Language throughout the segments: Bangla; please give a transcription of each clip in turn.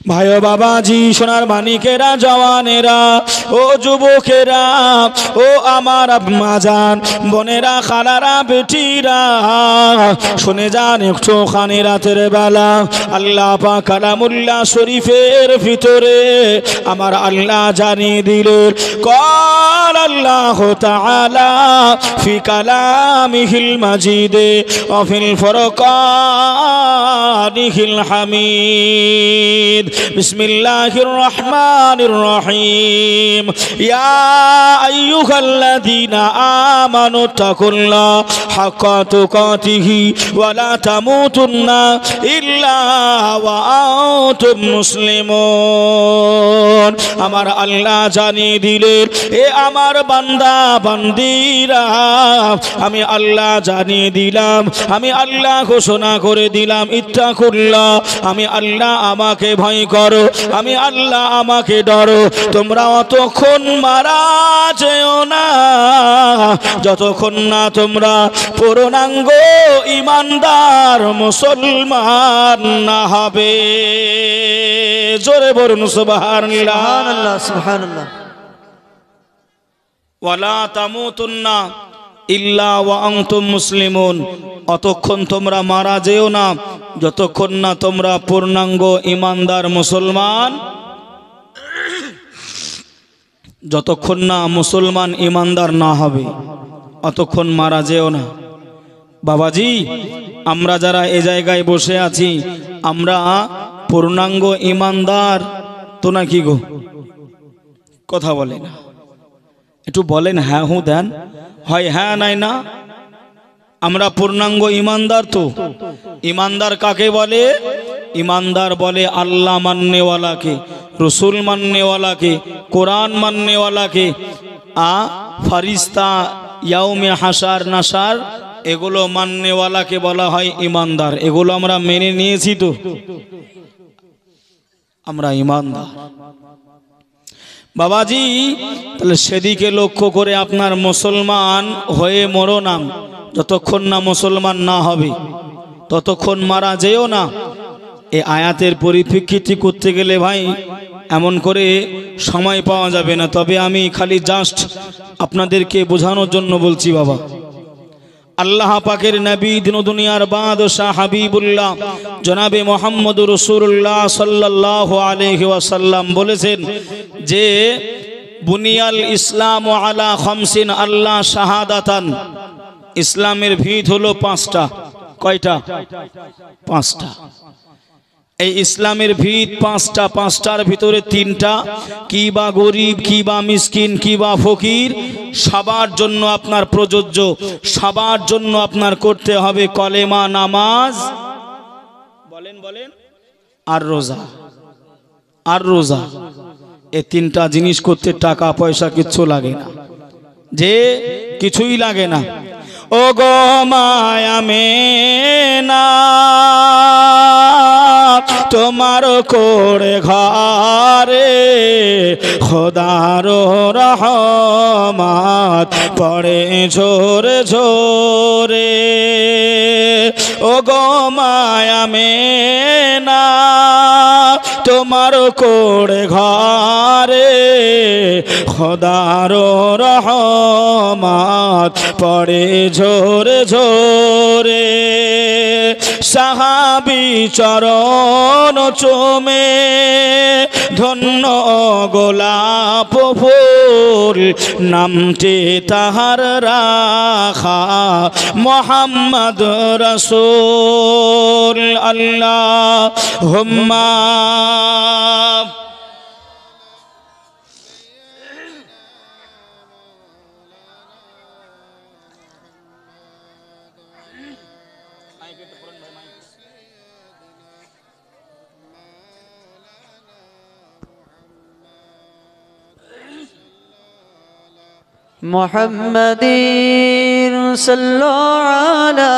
ভাই ও বাবাজি, সোনার মানিকেরা, জওয়ানেরা, ও যুবকেরা, ও আমার আম্মাজান, বোনেরা, খালারা, বেটিরা, শুনে যান একটুখানি রাতের বেলা আল্লাহ পাক কালামুল্লাহ শরীফের ভিতরে আমার আল্লাহ জানিয়ে দিলেন, قال الله تعالى في كلامه المجيد وفي الفرقانه الحميد بسم الله الرحمن الرحيم يا أيها الذين آمنوا اتقوا الله حق تقاته ولا تموتن إلا وأنتم مسلمون আমার আল্লাহ জানিয়ে দিলেন, এ আমার বান্দা বান্দিরা, আমি আল্লাহ জানিয়ে দিলাম, আমি আল্লাহ ঘোষণা করে দিলাম, ইত্তাকুল্লাহ, আমি আল্লাহ, আমাকে ভয় করো, আমি আল্লাহ, আমাকে ডরো। তোমরা অতক্ষণ মারা যেও না যতক্ষণ না তোমরা পূর্ণাঙ্গ ঈমানদার মুসলমান না হবে। জোরে বলুন সুবহানাল্লাহ, সুবহানাল্লাহ, সুবহানাল্লাহ। ওয়ালা তামুতুন্না ইল্লা ওয়া আনতুম মুসলিমুন, অতক্ষণ তোমরা মারা যেও না যতক্ষণ না তোমরা পূর্ণাঙ্গ ঈমানদার মুসলমান, যতক্ষণ না মুসলমান ঈমানদার না হবে অতক্ষণ মারা যেও না। বাবাজি, আমরা যারা এ জায়গায় বসে আছি, আমরা পূর্ণাঙ্গ ঈমানদার তো নাকি গো? কথা বলে না, একটু বলেন, হ্যাঁ হু দেন, হয় হ্যাঁ নাই না। আমরা পূর্ণাঙ্গ ঈমানদার তো। ঈমানদার কাকে বলে? ঈমানদার বলে আল্লাহ মাননেওয়ালাকে, রসুল মাননেওয়ালাকে, কোরআন মাননেওয়ালাকে, ফারিস্তা, ইয়াউমে হাসার নাসার, এগুলো মাননেওয়ালাকে বলা হয় ঈমানদার। এগুলো আমরা মেনে নিয়েছি তো, আমরা ঈমানদার। বাবাজি, তাহলে সেদিকে লক্ষ্য করে আপনার মুসলমান হয়ে মরো না, যতক্ষণ না মুসলমান না হবে ততক্ষণ মারা যেও না। এই আয়াতের পরিপ্রেক্ষিতে করতে গেলে ভাই এমন করে সময় পাওয়া যাবে না, তবে আমি খালি জাস্ট আপনাদেরকে বোঝানোর জন্য বলছি। বাবা, আল্লাহ পাকের নবী দিন দুনিয়ার বাদশাহ হাবিবুল্লাহ জনাবে মুহাম্মদুর রাসূলুল্লাহ সাল্লাল্লাহু আলাইহি ওয়াসাল্লাম বলেছেন যে বুনিয়াল ইসলাম আলা খামসিন আল্লাহ শাহাদাতান, ইসলামের ভিত হলো পাঁচটা। কয়টা? পাঁচটা। এই ইসলামের ভিত পাঁচটা, পাঁচটার ভিতরে তিনটা, কি বা গরিব, কি বা মিসকিন, কি বা ফকির, সবার জন্য আপনার প্রযোজ্য, সবার জন্য আপনার করতে হবে কলেমা, নামাজ, বলেন বলেন, আর রোজা। আর রোজা, এই তিনটা জিনিস করতে টাকা পয়সা কিচ্ছু লাগে না, যে কিছুই লাগে না। ও গো মায়া মেনা, তোমার করে ঘরে খোদার রহমত পড়ে ঝোরে ঝোরে। ও গো মায়া মেনা, তোমার করে ঘরে খোদার রহমত পড়ে ঝোরে ঝোরে। সাহাবী চরণ চুমে ধন্য গোলাপ ফুল, নামটি তাহার রাখা মুহাম্মদ রাসূল। আল্লাহুম্মা محمدين صلوا على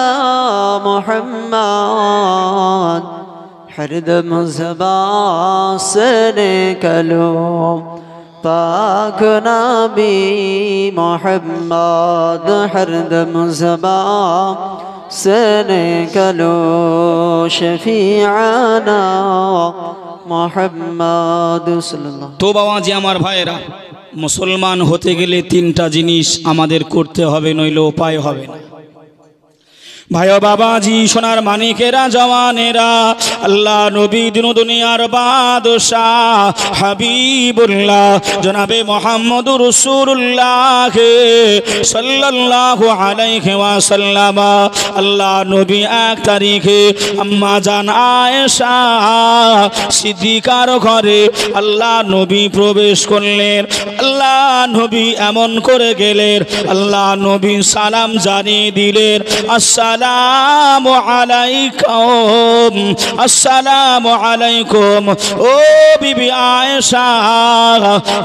محمد हरद मुज़बा से निकलो पाक नबी मोहम्मद हरद मुज़बा से निकलो शफीआना محمد صلى الله তো বাবাজি আমার ভাইয়েরা, মুসলমান হতে গেলে তিনটা জিনিস আমাদের করতে হবে, নইলে উপায় হবে না। ভাই ও বাবাজি, সোনার মানিকেরা, জওয়ানেরা, আল্লাহ নবী দিন দুনিয়ার বাদশাহ হাবিবুল্লাহ জনাবে মুহাম্মদুর রাসূলুল্লাহ সাল্লাল্লাহু আলাইহি ওয়াসাল্লাম, আল্লাহ নবী এক তারিখে আম্মা জান আয়েশা সিদ্দিকার ঘরে আল্লাহ নবী প্রবেশ করলেন। আল্লাহ নবী এমন করে গেলেন, আল্লাহ নবী সালাম জানিয়ে দিলেন, আসসালামু আলাইকুম, আসসালামু আলাইকুম। ও বিবি আয়েশা,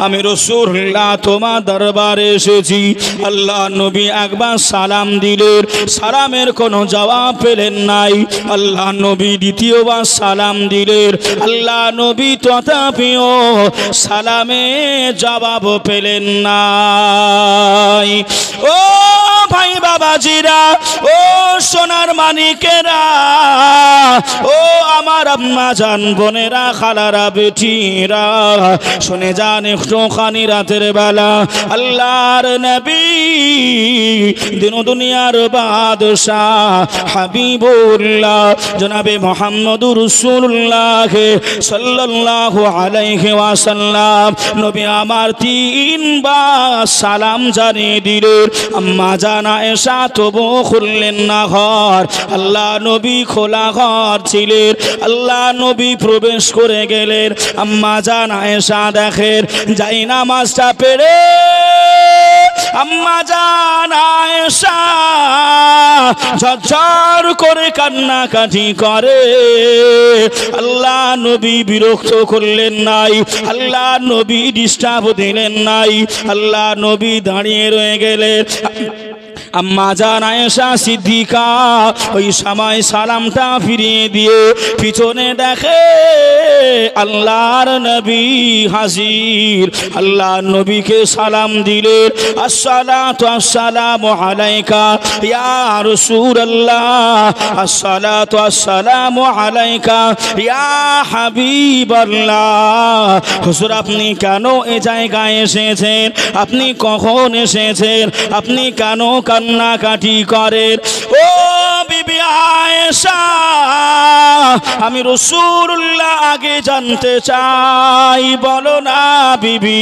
আমি রাসূলুল্লাহ তোমার দরবারে এসেছি। আল্লাহ নবী একবার সালাম দিলেন, সালামের কোনো জবাব পেলেন নাই। আল্লাহ নবী দ্বিতীয়বার সালাম দিলেন, আল্লাহ নবী তথাপিও সালামে জবাব পেলেন নাই। ও ভাই বাবাজিরা, ও সোনার মানিকেরা, ও আমার আম্মা জান বোনেরা, খালারা, বেটিরা, শুনে যান একটুখানি রাতের বেলা আল্লাহর নবী দিন দুনিয়ার বাদশাহ হাবিবুল্লাহ জনাবে মুহাম্মদুর রাসূলুল্লাহ সাল্লাল্লাহু আলাইহি ওয়াসাল্লাম নবী আমার তিনবার সালাম জানিয়ে দিলেন। আম্মা জান আয়েশা তবু খুললেন না ঘর। আল্লাহ নবী খোলা ঘর ছিলেন। আল্লাহ নবী প্রবেশ করে গেলেন। আম্মা জান আয়েশা দেখেন যাই নামাজটা পেরে আম্মা জান আয়েশা ঝরঝর করে কান্নাকাটি করে। আল্লাহ নবী বিরক্ত করলেন নাই, আল্লাহ নবী ডিস্টার্ব দিলেন নাই। আল্লাহ নবী দাঁড়িয়ে রয়ে গেলেন। আম্মা জান আয়েশা সিদ্দিকা ওই সময় সালামটা ফিরিয়ে দিয়ে পিছনে দেখে আল্লাহর নবী হাজির। আল্লাহ নবীকে সালাম দিলেন, আসসালাতু আসসালামু আলাইকা ইয়া রাসূলুল্লাহ, আসসালাতু আসসালামু আলাইকা ইয়া হাবিবাল্লাহ। হুজুর আপনি কেন এ জায়গায় এসেছেন? আপনি কখন এসেছেন? আপনি কেন কান্নাকাটি করেন? ও বিবি আয়েশা, আমি রাসূলুল্লাহ আগে জানতে চাই, বলো না বিবি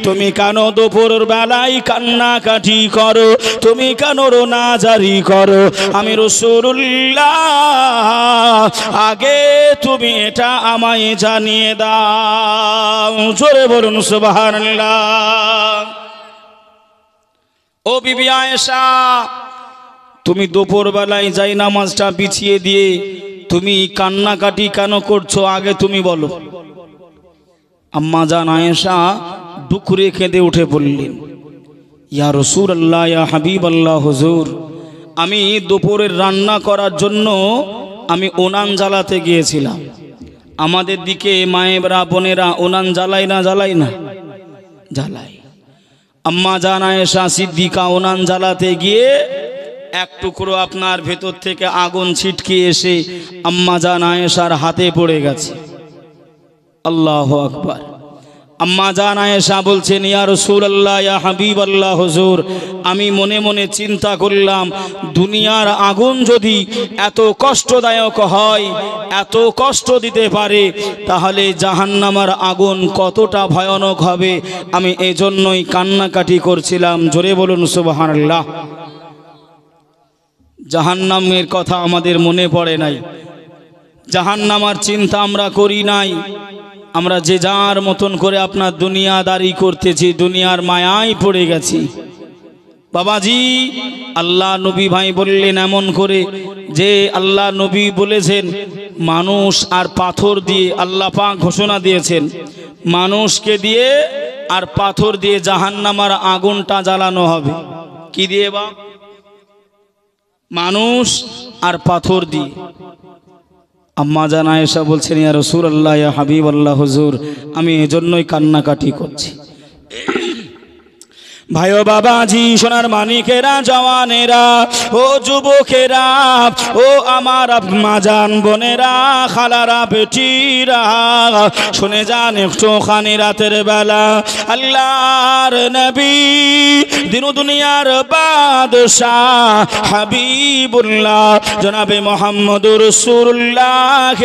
তুমি কেন দুপুরের বেলায় কান্নাকাটি করো? তুমি কেন রোনা জারি করো? আমি রাসূলুল্লাহ আগে তুমি এটা আমায় জানিয়ে দাও। জোরে বলুন সুবহানাল্লাহ। ও বিবি আয়েশা, তুমি দুপুর বেলায় যাই নামাজটা বিছিয়ে দিয়ে তুমি কান্নাকাটি কেন করছো? আগে তুমি বলো। আম্মা জান আয়েশা ডুকরে কেঁদে উঠে বললেন, ইয়া রাসূলুল্লাহ, ইয়া হাবিবাল্লাহ, হুজুর আমি দুপুরের রান্না করার জন্য আমি উনান জ্বালাতে গিয়েছিলাম। আমাদের দিকে মায়েরা বোনেরা উনান জ্বালাই না? জ্বালাই না? জ্বালাই। আম্মা জান আয়েশা সিদ্দিকা উনান জ্বালাতে গিয়ে এক টুকরো আপনার ভেতর থেকে আগুন ছিটকে এসে আম্মা জান আয়েশার হাতে পড়ে গেছে। আল্লাহু আকবার। আম্মা জান আয়েশা বলছেন, ইয়া রাসূলুল্লাহ, ইয়া হাবিবাল্লাহ, হুজুর আমি মনে মনে চিন্তা করলাম দুনিয়ার আগুন যদি এত কষ্টদায়ক হয়, এত কষ্ট দিতে পারে, তাহলে জাহান্নামের আগুন কতটা ভয়ানক হবে। আমি এজন্যই কান্নাকাটি করছিলাম। জোরে বলুন সুবহানাল্লাহ। জাহান্নামের কথা আমাদের মনে পড়ে নাই, জাহান্নামের চিন্তা আমরা করি নাই। আমরা যে যার মতন করে আপনার দুনিয়াদারি করতেছি, দুনিয়ার মায়ায় পড়ে গেছি। বাবাজি আল্লাহ নবী ভাই বললেন এমন করে যে আল্লাহ নবী বলেছেন মানুষ আর পাথর দিয়ে, আল্লাহ পাক ঘোষণা দিয়েছেন মানুষকে দিয়ে আর পাথর দিয়ে জাহান্নামের আগুনটা জ্বালানো হবে। কি দিয়ে? বা মানুষ আর পাথর দিয়ে। আম্মা জান আয়েশা বলছেন, ইয়া রাসূলুল্লাহ, ইয়া হাবিবাল্লাহ, হুজুর আমি এজন্যই কান্নাকাটি করছি। ভাই ও বাবাজি, সোনার মানিকেরা, জওয়ানেরা, ও যুবকেরা, ও আমার মাজান বোনেরা, খালারা, বেটিরা, শুনে যান একটুখানি রাতের বেলা আল্লাহর নবী, দিন দুনিয়ার বাদশাহ হাবিবুল্লাহ জনাবে মুহাম্মদুর রাসূলুল্লাহ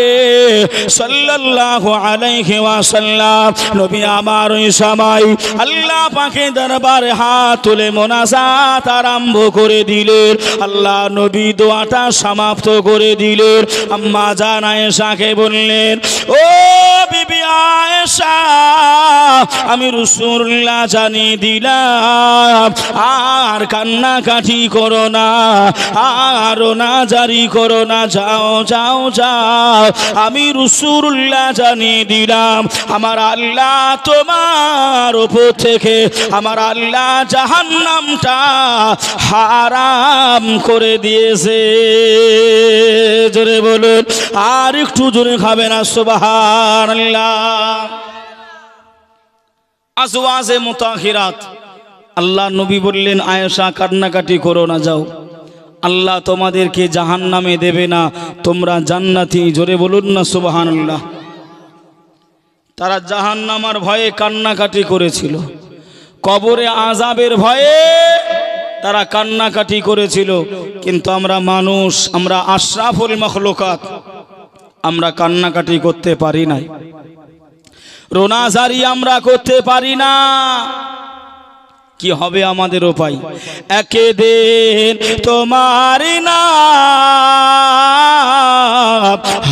সাল্লাল্লাহু আলাইহি ওয়াসাল্লাম নবী আমার ওই সময় আল্লাহ পাকের দরবারে হাত তুলে মোনাজাত আরম্ভ করে দিলেন। আল্লাহ নবী দোয়াটা সমাপ্ত করে দিলেন। আম্মা জান আয়েশাকে বললেন, ও বিবি আয়েশা, আমি রাসূলুল্লাহ জানিয়ে দিলাম, আর কান্নাকাটি করো না, আর না জারি করো না, যাও যাও যাও, আমি রাসূলুল্লাহ জানিয়ে দিলাম, আমার আল্লাহ তোমার উপর থেকে, আমার আল্লাহ জাহান্নামটা হারাম করে দিয়েছে। জোরে বলুন, আর একটু জোরে খাবে না সুবহানাল্লাহ। আজওয়াজে মুতাহিরাত, আল্লাহ নবী বললেন, আয়েশা কান্নাকাটি করো না, যাও, আল্লাহ তোমাদেরকে জাহান্নামে দেবে না, তোমরা জান্নাতি। জোরে বলুন না সুবহানাল্লাহ। তারা জাহান্নামার ভয়ে কান্নাকাটি করেছিল, কবরে আযাবের ভয়ে তারা কান্নাকাটি করেছিল। কিন্তু আমরা মানুষ, আমরা আশরাফুল মাখলুকাত, আমরা কান্নাকাটি করতে পারি না, রোনাজারি আমরা করতে পারি না। কি হবে আমাদের উপায়? একদিন তোমার নাম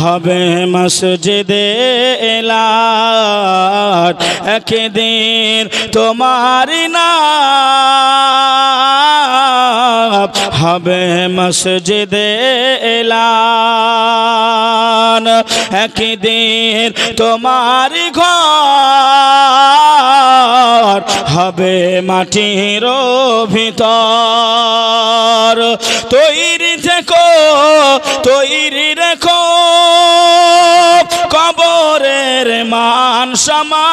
হবে মসজিদে এলাট, একদিন তোমার নাম হবে মসজিদে এলাট, একদিন তোমার ঘর হবে মাটির ভিতর। তৈরি থেকো, তৈরি রেখো, কবরের মান সম্মান,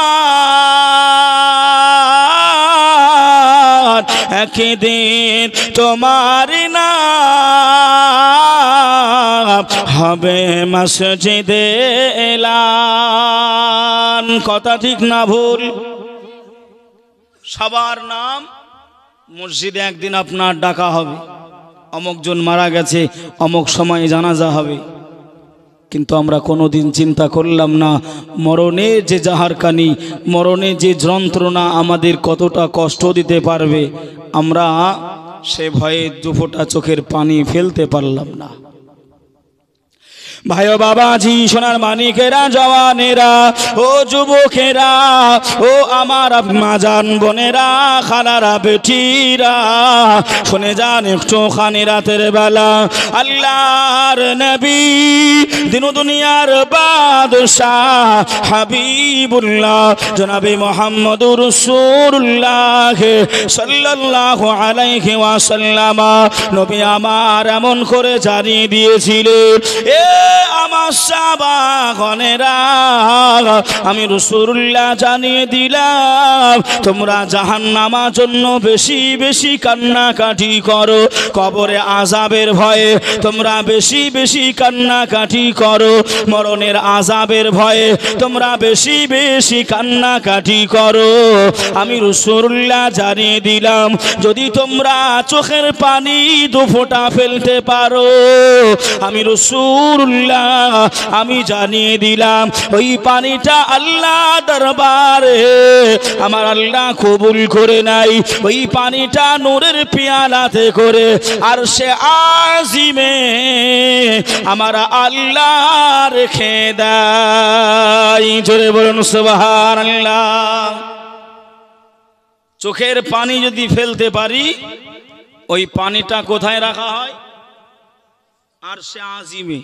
একদিন তোমার নাম হবে মসজিদে এলান। কথা ঠিক না ভুল? সবার নাম মসজিদে একদিন আপনার ডাকা হবে, অমুকজন মারা গেছে, অমুক সময়ে জানাজা হবে। কিন্তু আমরা কোনোদিন চিন্তা করলাম না মরণের যে জাহারকানি, মরণের যে যন্ত্রণা আমাদের কতটা কষ্ট দিতে পারবে। আমরা সে ভয়ে দুফোঁটা চোখের পানি ফেলতে পারলাম না। ভাই ও বাবাজি, সোনার মানিকেরা, জওয়ানেরা, ও যুবকেরা, ও আমার মাজান বোনেরা, খালারা, বেটিরা, শুনে যান একটুখানি রাতের বেলা আল্লাহর নবী, দিন দুনিয়ার বাদশাহ হাবিবুল্লাহ জনাবে মুহাম্মদুর রাসূলুল্লাহ সাল্লাল্লাহু আলাইহি ওয়াসাল্লাম নবী আমার এমন করে জানিয়ে দিয়েছিলেন, আমার সাহাবাগণেরা, আমি রাসূলুল্লাহ জানিয়ে দিলাম, তোমরা জাহান্নামের জন্য বেশি বেশি কান্নাকাটি করো, কবরে আযাবের ভয়ে তোমরা বেশি বেশি কান্নাকাটি করো, মরণের আযাবের ভয়ে তোমরা বেশি বেশি কান্নাকাটি করো। আমি রাসূলুল্লাহ জানিয়ে দিলাম, যদি তোমরা চোখের পানি দুফোঁটা ফেলতে পারো, আমি রাসূলুল্লাহ আমি জানিয়ে দিলাম, ওই পানিটা আল্লাহ দরবারে আমার আল্লাহ কবুল করে নাই, ওই পানিটা নূরের পিয়ালাতে করে আর সে আজিমে আমার আল্লাহ রেখে দেয়। জোরে বলুন সুবহানাল্লাহ। চোখের পানি যদি ফেলতে পারি, ওই পানিটা কোথায় রাখা হয়? আর সে আজিমে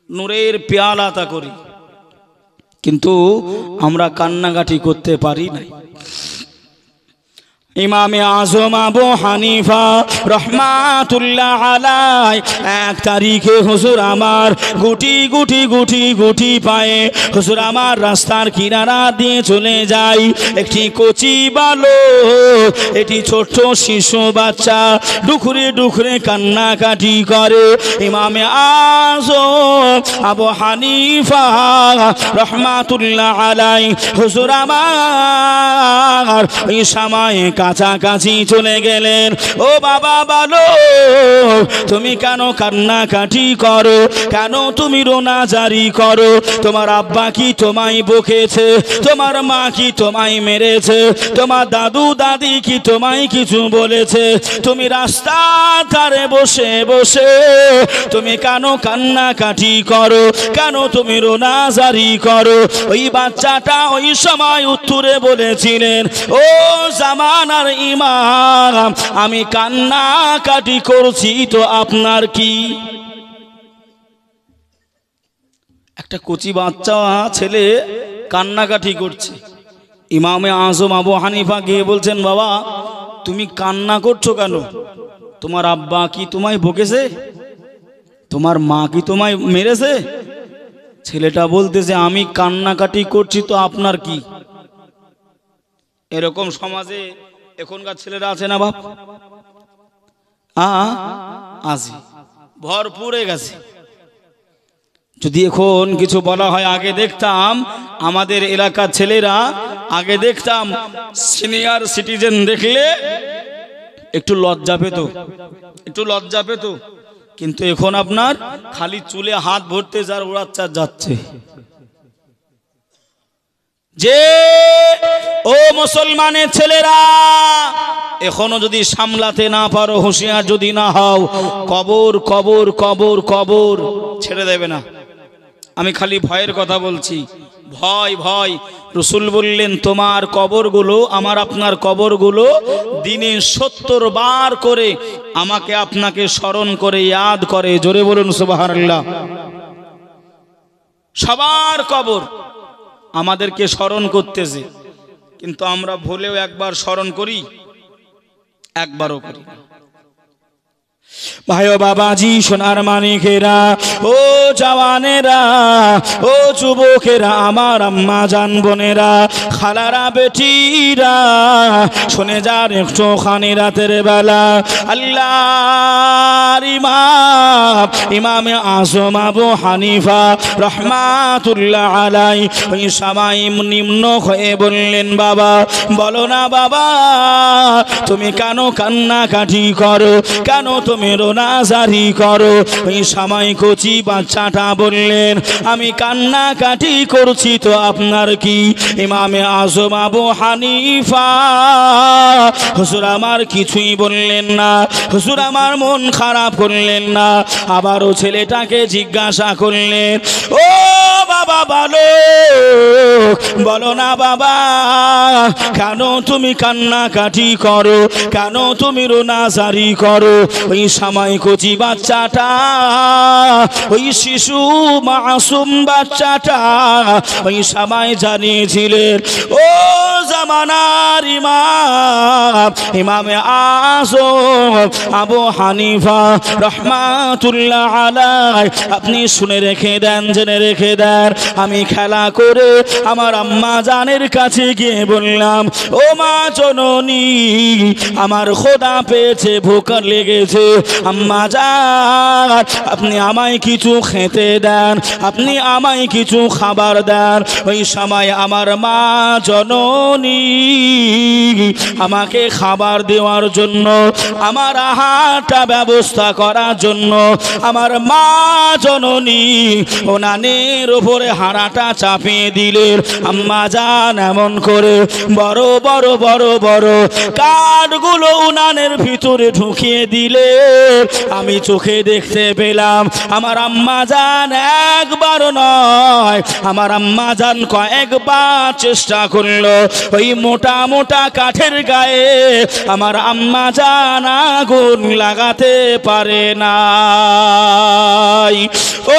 নূরের পেয়ালাতা করি। কিন্তু আমরা কান্নাকাটি করতে পারি না। ইমামে আজম আবু হানিফা রহমাতুল্লাহ আলাই 1 তারিখে হুজুর আমার গুটি গুটি গুটি গুটি পায়ে হুজুর আমার রাস্তার কিনারা দিয়ে চলে যায়। একটি কচি বালক, এটি ছোট্ট শিশু বাচ্চা ডুকরে ডুকরে কান্নাকাটি করে। ইমামে আজম আবু হানিফা রহমাতুল্লাহ আলাই হুজুর আমার এই সময় কাছাকাছি চলে গেলেন। ও বাবা বালক, তুমি কেন কান্নাকাটি করো? কেন তুমি রোনা জারি করো? তোমার আব্বা কি তোমায় বকেছে? তোমার মা কি তোমায় মেরেছে? তোমার দাদু দাদি কি তোমায় কিছু বলেছে? তুমি রাস্তার ধারে বসে বসে তুমি কেন কান্নাকাটি করো? কেন তুমি রোনা জারি করো? ওই বাচ্চাটা ওই সময় উত্তরে বলেছিলেন, ও জামানার ইমাম, আমি কান্নাকাটি করছি তো আপনার কি? একটা কচি বাচ্চা ছেলে কান্নাকাটি করছে। ইমামে আজম আবু হানিফা গিয়ে বলছেন, বাবা তুমি কান্না করছো কেন? তোমার আব্বা কি তোমায় বকেছে? তোমার মা কি তোমায় মেরেছে? ছেলেটা বলতেছে, আমি কান্নাকাটি করছি তো আপনার কি? এরকম সমাজে এখনকার ছেলেরা আছে না বাপ? আছে, ভরপুর হয়ে গেছে। যদি এখন কিছু বলা হয়, আগে দেখতাম আমাদের এলাকার ছেলেরা, আগে দেখতাম সিনিয়র সিটিজেন দেখলে একটু লজ্জা পেত, একটু লজ্জা পেত। কিন্তু এখন আপনার খালি চুলে হাত ভরতে যার ওড়াচ্ছা যাচ্ছে। যে ও মুসলমানের ছেলেরা, এখনো যদি সামলাতে না পারো, হুঁশিয়ার যদি না হও, কবর কবর কবর কবর ছেড়ে দেবে না। আমি খালি ভয়ের কথা বলছি, ভয় ভয়। রসুল বললেন, তোমার কবরগুলো, আমার আপনার কবরগুলো দিনে 70 বার করে আমাকে আপনাকে স্মরণ করে ইয়াদ করে। জোরে বলুন সুবহানাল্লাহ। সবার কবর আমাদেরকে স্মরণ করতেছে, কিন্তু আমরা ভুলেও একবার স্মরণ করি? একবারও করি না। ভাই ও বাবাজি, সোনার মানিকেরা, ও জওয়ানেরা, ও যুবকেরা, আমার আম্মা জান বোনেরা, খালারা, বেটিরা, শুনে যান একটুখানি রাতের বেলা আল্লাহর ইমাম ইমামে আজম আবু হানিফা রহমাতুল্লাহ আলাই ওই সময় নিম্ন হয়ে বললেন, বাবা বলো না বাবা, তুমি কেন কান্নাকাটি করো? কেন তুমি রোনা জারি করো? ওই সময় কচি বাচ্চাটা বললেন, আমি কান্নাকাটি করছি তো আপনার কি? ইমামে আজম আবু হানিফা হুজুর আমার কিছুই বললেন না, হুজুর আমার মন খারাপ করলেন না। আবারও ছেলেটাকে জিজ্ঞাসা করলেন, ও বাবা বলো না বাবা, কেন তুমি কান্নাকাটি করো? কেন তুমি রোনা জারি করো? ওই সময় কচি বাচ্চাটা, ওই শিশু মাসুম বাচ্চাটা ওই সময় জানিয়েছিলেন, ও জামানার ইমাম ইমামে আজম আবু হানিফা রহমাতুল্লাহ আলাই, আপনি শুনে রেখে দেন, জেনে রেখে দেন, আমি খেলা করে আমার আম্মা জানের কাছে গিয়ে বললাম, ও মা জননী, আমার খোদা পেয়েছে, ভুখ লেগেছে, আম্মা জান আপনি আমায় কিছু খেতে দেন, আপনি আমায় কিছু খাবার দেন। ওই সময় আমার মা জননী আমাকে খাবার দেওয়ার জন্য, আমার আহারটা ব্যবস্থা করার জন্য আমার মা জননী ওনানের উপরে হাড়াটা চাপিয়ে দিলেন। আম্মা জান এমন করে বড় বড় বড় বড় কাঠগুলো উনানের ভিতরে ঢুকিয়ে দিলে আমি চোখে দেখতে পেলাম আমার আম্মা জান একবার নয়, আমার আম্মা জান কয়েকবার চেষ্টা করলো ওই মোটা মোটা কাঠের গায়ে আমার আম্মা জান আগুন লাগাতে পারে নাই।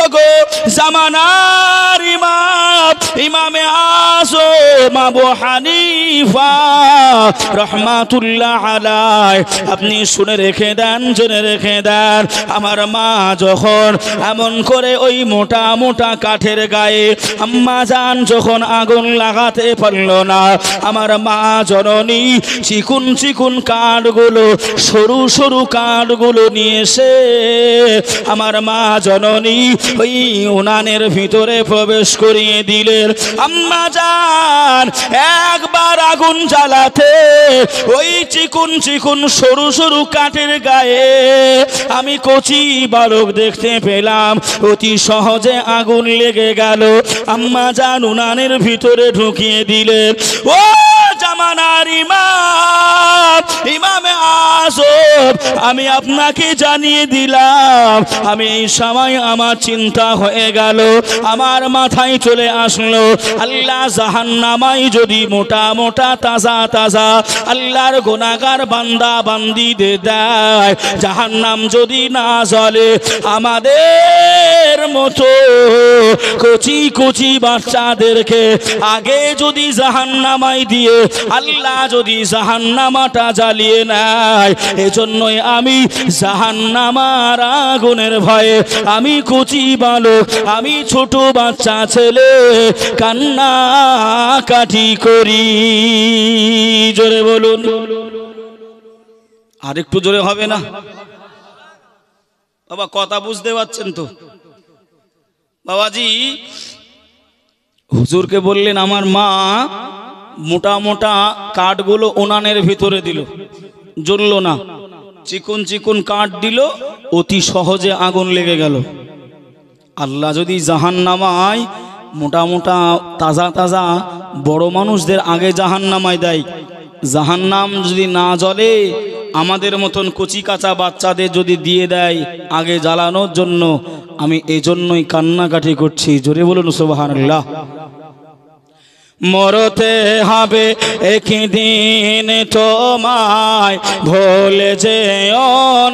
ওগো জামানার ইমাম ইমামে আযম আবু হানিফা রাহমাতুল্লাহ আলাইহি, আপনি শুনে রেখে দেন, জেনে রেখে দেন, আমার মা যখন এমন করে ওই মোটা মোটা কাঠের গায়ে আম্মা জান যখন আগুন লাগাতে পারল না, আমার মা জননী চিকুন চিকুন কাঠগুলো, সরু সরু কাঠগুলো নিয়ে এসে আমার মা জননী ওই উনানের ভিতরে প্রবেশ করিয়ে দিলেন। আম্মা জান একবার আগুন জ্বালাতে ওই চিকুন চিকুন সরু সরু কাঠের গায়ে আমি কচি বালক দেখতে পেলাম, অতি সহজে আগুন লেগে গেল। আম্মা জান উনানের ভিতরে ঢুকিয়ে দিলেন। ও জামানার ইমাম, ইমামে আযম, আমি আপনাকে জানিয়ে দিলাম, আমি এই সময় আমার চিন্তা হয়ে গেল, আমার মাথায় চলে আসলো, আল্লাহ জাহান্নামাই যদি মোটা মোটা তাজা তাজা আল্লাহর গুনাহগার বান্দা বান্দীদের দেয়, জাহান্নাম যদি না জ্বলে, আমাদের মতো কচি কচি বাচ্চাদেরকে আগে যদি জাহান্নামাই দিয়ে আল্লাহ যদি জাহান্নামাটা জ্বালিয়ে নেয়, এজন্যই আমি জাহান্নামার আগুনের ভয়ে আমি কচি বালক, আমি ছোট বাচ্চা ছেলে কান্না কাটি করি। জোরে বলুন, আর একটু জোরে হবে না বাবা? কথা বুঝতে পারছেন তো? বাবাজি হুজুরকে বললেন, আমার মা মোটা মোটা কাঠগুলো উনানের ভিতরে দিল, জ্বলল না, চিকুন চিকুন কাঠ দিল, অতি সহজে আগুন লেগে গেল। আল্লাহ যদি জাহান্নামায় মোটা মোটা তাজা তাজা বড় মানুষদের আগে জাহান্নামায় দেয়, জাহান্নাম যদি না জ্বলে, আমাদের মতন কচি কাঁচা বাচ্চাদের যদি দিয়ে দেয় আগে জ্বালানোর জন্য, আমি এজন্যই কান্নাকাটি করছি। জোরে বলুন সুবহানাল্লাহ। মরতে হবে একদিন তোমায়, ভুলে যেও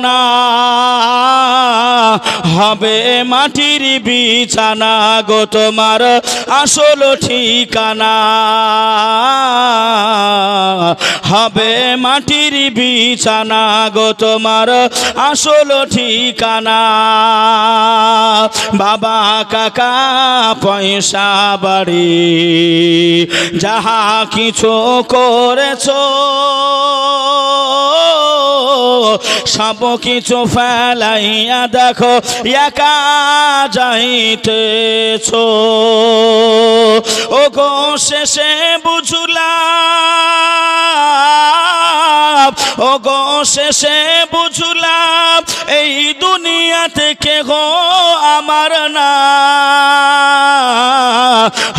না, হবে মাটির বিছানা গো তোমার আসল ঠিকানা, হবে মাটির বিছানা গো তোমার আসল ঠিকানা। বাবা কাকা পয়সা বাড়ি যাহা কিছু করেছো, সব কিছু ফেলাইয়া দেখো একা যাইতেছো। ও গো শেষে বুঝলাম, ও গো শেষে বুঝলাম, এই দুনিয়া থেকে গো আমার না,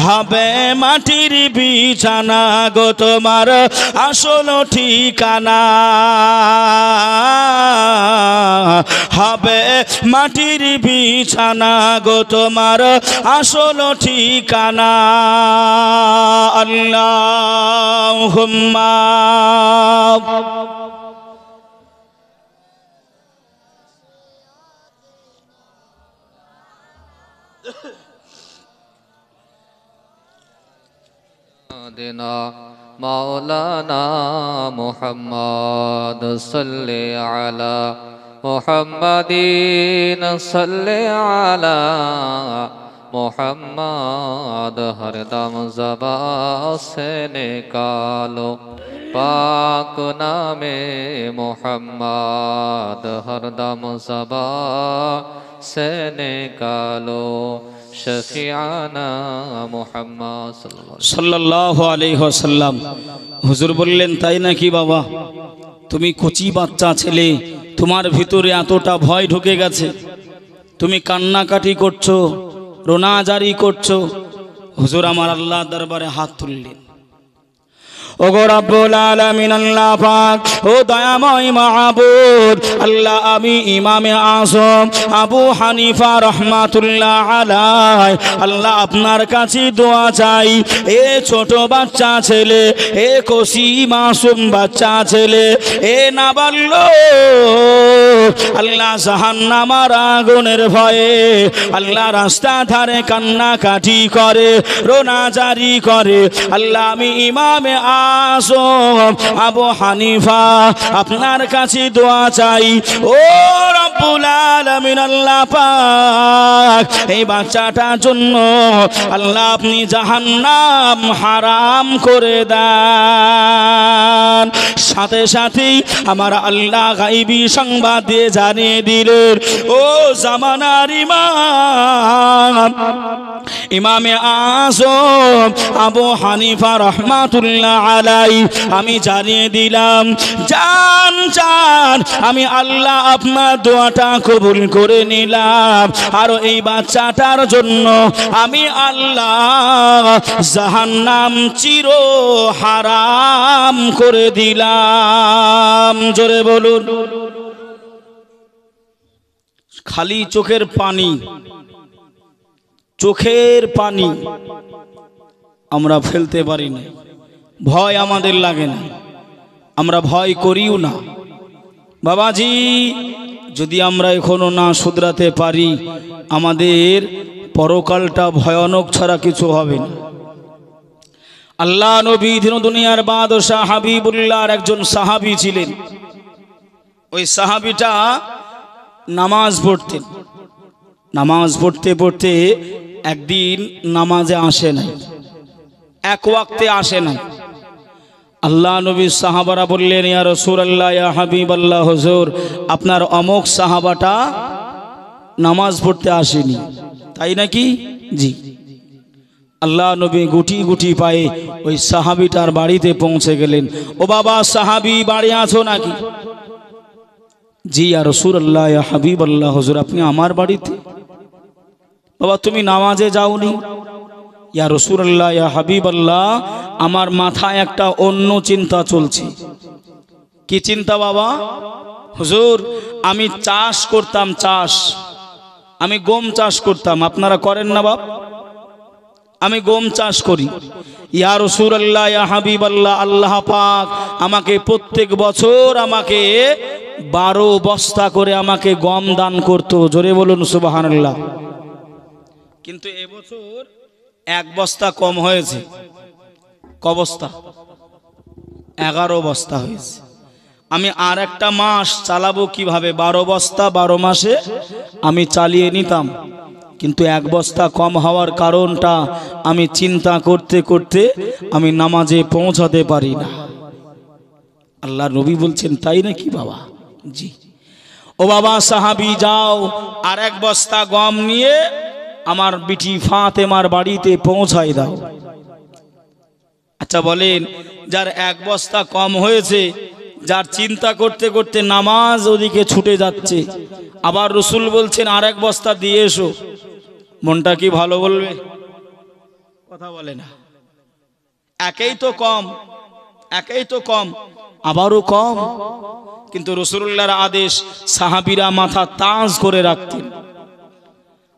হবে মাটির বিছানা গো তোমার আসল ঠিকানা, হবে মাটির বিছানা গো তোমার আসল ঠিকানা। আল্লাহুম্মা देना मौलाना मुहम्मद सल्ले अला मुहम्मदीन सल्ले अला मुहम्मद, हरदम ज़बान से निकालो पाक नामे मुहम्मद, हरदम ज़बान से निकालो शफियाना मुहम्मद সাল্লাল্লাহু আলাইহি ওয়াসাল্লাম। হুজুর বললেন, তাই নাকি বাবা? তুমি কচি বাচ্চা ছেলে, তোমার ভিতরে এতটা ভয় ঢুকে গেছে, তুমি কান্নাকাটি করছো, রোনাজারি করছো। হুজুর আমার আল্লাহ দরবারে হাত তুললেন। ওগো রব্বুল আলামিন আল্লাহ পাক ও দয়াময় মাহবুব আল্লাহ আমি ইমামে আযম আবু হানিফা রাহমাতুল্লাহ আলাইহি আল্লাহ আপনার কাছে দোয়া চাই এ ছোট বাচ্চা ছেলে এ কসি মাসুম বাচ্চা ছেলে এ নাবালক আল্লাহ জাহান্নামের আগুনের ভয়ে আল্লাহ রাস্তা ধারে কান্নাকাটি করে রোনা জারি করে আল্লাহ আমি ইমামে আযম আবু হানিফা আপনার কাছে দোয়া চাই ও রব্বুল আলামিন আল্লাহ পাক এই বাচ্চাটার জন্য আল্লাহ আপনি জাহান্নাম হারাম করে দেন সাথে সাথেই আমার আল্লাহ গায়বী সংবাদ দিয়ে জানিয়ে দিলেন ও জামানার ইমাম ইমামে আযম আবু হানিফা রাহমাতুল্লাহ আলাইহি আমি জানিয়ে দিলাম জান জান আমি আল্লাহ আপনার দোয়াটা কবুল করে নিলাম আর এই বাচ্চাটার জন্য আমি আল্লাহ জাহান্নাম চির হারাম করে দিলাম জোরে বলুন খালি চোখের পানি আমরা ফেলতে পারি না ভয় আমাদের লাগে না আমরা ভয় করিও না বাবাজি যদি আমরা এখনো না শুধরাতে পারি আমাদের পরকালটা ভয়ানক ছাড়া কিছু হবে না আল্লাহ নবী দিন দুনিয়ার বাদশাহ হাবিবুল্লাহর একজন সাহাবী ছিলেন ওই সাহাবীটা নামাজ পড়তে পড়তে একদিন নামাজে আসে না এক ওয়াক্তে আসে না আল্লাহ নবী সাহাবারা বললেন ইয়া রাসূলুল্লাহ ইয়া হাবিবাল্লাহ হুজুর আপনার অমুক সাহাবাটা নামাজ পড়তে আসেনি তাই নাকি জি আল্লাহ নবী গুটি গুটি পায়ে ওই সাহাবীটার বাড়িতে পৌঁছে গেলেন ও বাবা সাহাবী বাড়ি আছো নাকি জি ইয়া রাসূলুল্লাহ ইয়া হাবিবাল্লাহ হুজুর আপনি আমার বাড়িতে বাবা তুমি নামাজে যাওনি ইয়া রাসূলুল্লাহ ইয়া হাবিবাল্লাহ আমার মাথায় একটা অন্য চিন্তা চলছে কি চিন্তা বাবা হুজুর আমি চাষ করতাম আমি গম চাষ করতাম আপনারা করেন না বাপ আমি গম চাষ করি ইয়া রাসূলুল্লাহ ইয়া হাবিবাল্লাহ আল্লাহ পাক আমাকে প্রত্যেক বছর আমাকে 12 বস্তা করে আমাকে গম দান করতো জোরে বলুন সুবহানাল্লাহ কিন্তু এবছর 1 বস্তা কম হয়েছে ক বস্তা 11 বস্তা হয়েছে আমি আর একটা মাস চালাবো কিভাবে 12 বস্তা 12 মাসে আমি চালিয়ে নিতাম কিন্তু 1 বস্তা কম হওয়ার কারণটা আমি চিন্তা করতে করতে আমি নামাজে পৌঁছাতে পারি না আল্লাহ নবী বলছেন তাই নাকি বাবা জি ও বাবা সাহাবী যাও আর 1 বস্তা গম নিয়ে আমার বিটি ফাতেমার বাড়িতে পৌঁছাই দাও আচ্ছা বলেন যার 1 বস্তা কম হয়েছে যার চিন্তা করতে করতে নামাজ ওদিকে ছুটে যাচ্ছে আবার রাসূল বলছেন আর 1 বস্তা দিয়ে এসো মনটা কি ভালো বলবে কথা বলে না একেই তো কম আবারও কম কিন্তু রাসূলুল্লাহর আদেশ সাহাবীরা মাথা তাজ করে রাখতেন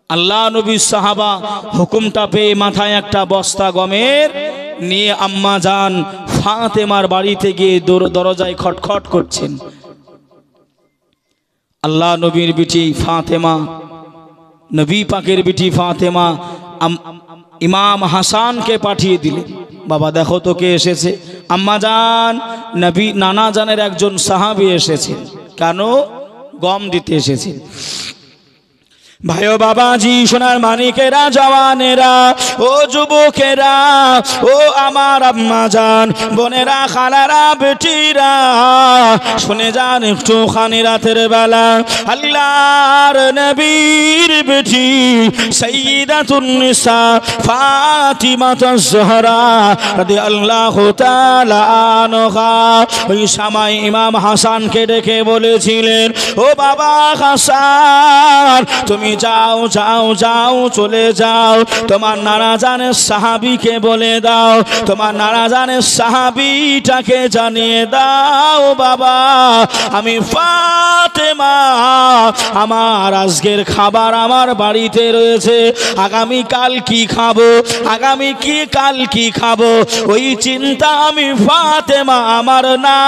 আল্লাহ নবী সাহাবা হুকুমটা পেয়ে মাথায় একটা বস্তা গমের নিয়ে আম্মা জান ফাতেমার বাড়িতে গিয়ে দরজায় খটখট করছেন আল্লাহ নবীর বিটি ফাতেমা নবী পাকের বিটি ফাতেমা ইমাম হাসানকে পাঠিয়ে দিলেন বাবা দেখো তো কে এসেছে আম্মা জান নবী নানা জানের একজন সাহাবী এসেছেন কেন গম দিতে এসেছেন ভাই ও বাবাজি সোনার মানিকেরা জওয়ানেরা ও যুবকেরা ও আমার আম্মা জান বোনেরা খালারা বেটিরা শুনে যান একটুখানি রাতের বেলা আল্লাহর নবীর বেটি সাইয়্যিদাতুন নিসা ফাতিমাতুজ জোহরা রাদিয়াল্লাহু তাআলা আনহা ওই সময় ইমাম হাসানকে ডেকে বলেছিলেন ও বাবা হাসান তুমি তুমি যাও যাও যাও চলে যাও, তোমার নানা জানের সাহাবীকে বলে দাও, তোমার নানা জানের সাহাবীটাকে জানিয়ে দাও বাবা আমি ফাতেমা, আমার আজকের খাবার আমার বাড়িতে রয়েছে, আগামী কাল কি খাবো, আগামী কি কাল কি খাবো, ওই চিন্তা আমি ফাতেমা আমার না,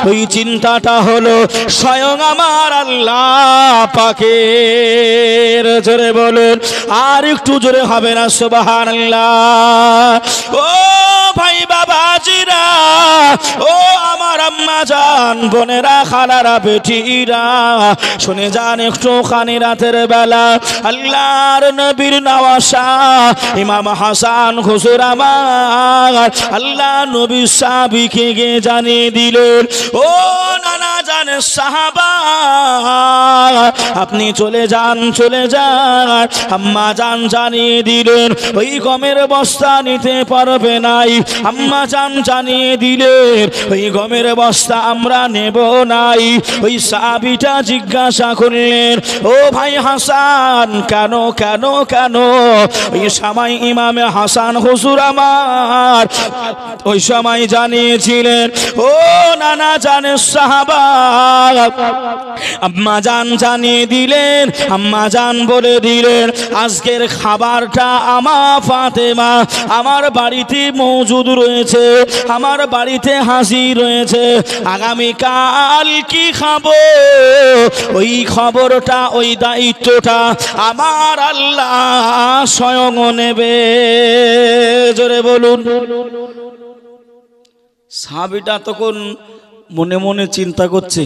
ওই চিন্তাটা হলো স্বয়ং আমার আল্লাহ পাকের। জোরে বলুন, আর একটু জোরে হবে না সুবহানাল্লাহ। ও ভাই বাবাজিরা, ও আমার আম্মা জান, বোনেরা, খালারা, বেটিরা, শুনে যান একটু খানি রাতের বেলা আল্লাহর নবীর নওয়াসা ইমাম হাসান হুজুর আমার আল্লাহ নবী সাহাবীকে গিয়ে জানিয়ে দিলেন, ও নানা জানের সাহাবা আপনি চলে যান চলে যান। আম্মা জান জানিয়ে দিলেন ওই গমের বস্তা নিতে পারবে নাই, আম্মা জান জানিয়ে দিলেন ওই গমের বস্তা আমরা নেব নাই। ওই সাহাবীটা জিজ্ঞাসা করলেন, ও ভাই হাসান কেন কেন কেন? ওই সময় ইমামে হাসান হুজুর আমার ওই সময় জানিয়েছিলেন, ও নানা জানের সাহাবা আম্মা জান জানিয়ে দিলেন, আম্মা জান বলে দিলেন আজকের খাবারটা আমার ফাতেমা আমার বাড়িতে মজুদ রয়েছে, আমার বাড়িতে হাজির রয়েছে, আগামীকাল কি খাবো ওই খবরটা ওই দায়িত্বটা আমার আল্লাহ স্বয়ং নেবে। জোরে বলুন। সাহাবীটা তখন মনে মনে চিন্তা করছে,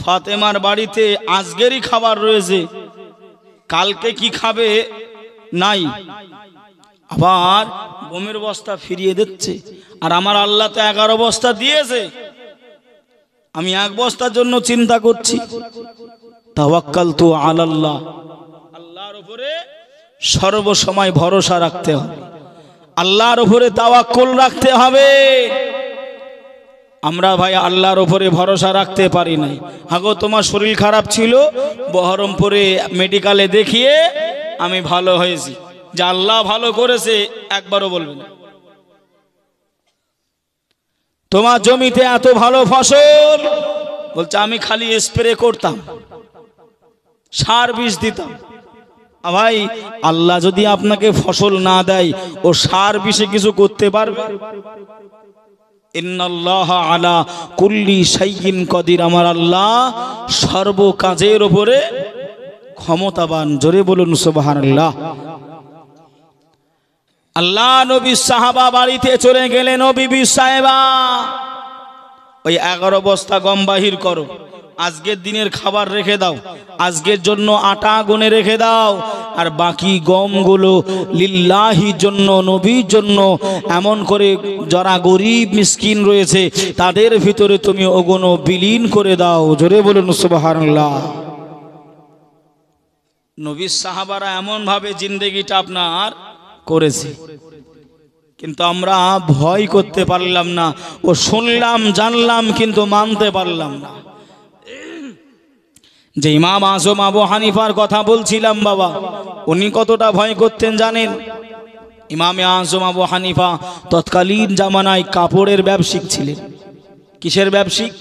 ফাতেমার বাড়িতে আজকেরই খাবার রয়েছে, কালকে কি খাবে নাই, আবার গমের বস্তা ফিরিয়ে দিচ্ছে, আর আমার আল্লাহ তো 11 বস্তা দিয়েছে, আমি 1 বস্তার জন্য চিন্তা করছি। তাওয়াক্কালতু আলাল্লাহ, আল্লাহর উপরে সর্বসময় ভরসা রাখতে হবে, আল্লাহর উপরে তাওয়াক্কুল রাখতে হবে। আমরা ভাই আল্লাহর উপরে ভরসা রাখতে পারি নাই। আগো তোমার শরীর খারাপ ছিল, বহরমপুরে মেডিকেলে দেখিয়ে আমি ভালো হয়েছি, যে আল্লাহ ভালো করেছে একবারও বলবে না। তোমার জমিতে এত ভালো ফসল, বলছে আমি খালি স্প্রে করতাম, সার বিষ দিতাম। ভাই আল্লাহ যদি আপনাকে ফসল না দেয়, ও সার বিষে কিছু করতে পারবে? ইন্নাল্লাহা আলা কুল্লি শাইইন কাদির, আমার আল্লাহ সর্ব কাজের উপরে ক্ষমতাবান। জোরে বলুন সুবহানাল্লাহ। আল্লাহ নবী সাহাবা বাড়িতে চলে গেলেন, ও বিবি সাহেবা ওই 11 বস্তা গম বাহির করো, আজকের দিনের খাবার রেখে দাও, আজকের জন্য আটা গুনে রেখে দাও, আর বাকি গমগুলো লিল্লাহির জন্য নবীর জন্য এমন করে যারা গরিব মিসকিন রয়েছে তাদের ভিতরে তুমি ওগুলো বিলীন করে দাও। জোরে বলুন সুবহানাল্লাহ। নবী সাহাবারা এমন ভাবে জিন্দেগিটা আপনার করেছে, কিন্তু আমরা ভয় করতে পারলাম না, ও শুনলাম জানলাম কিন্তু মানতে পারলাম না। যে ইমাম আজম আবু হানিফার কথা বলছিলাম বাবা, উনি কতটা ভয় করতেন জানেন? ইমামে আজম আবু হানিফা তৎকালীন জামানায় কাপড়ের ব্যবসায়িক ছিলেন। কিসের ব্যবসায়িক?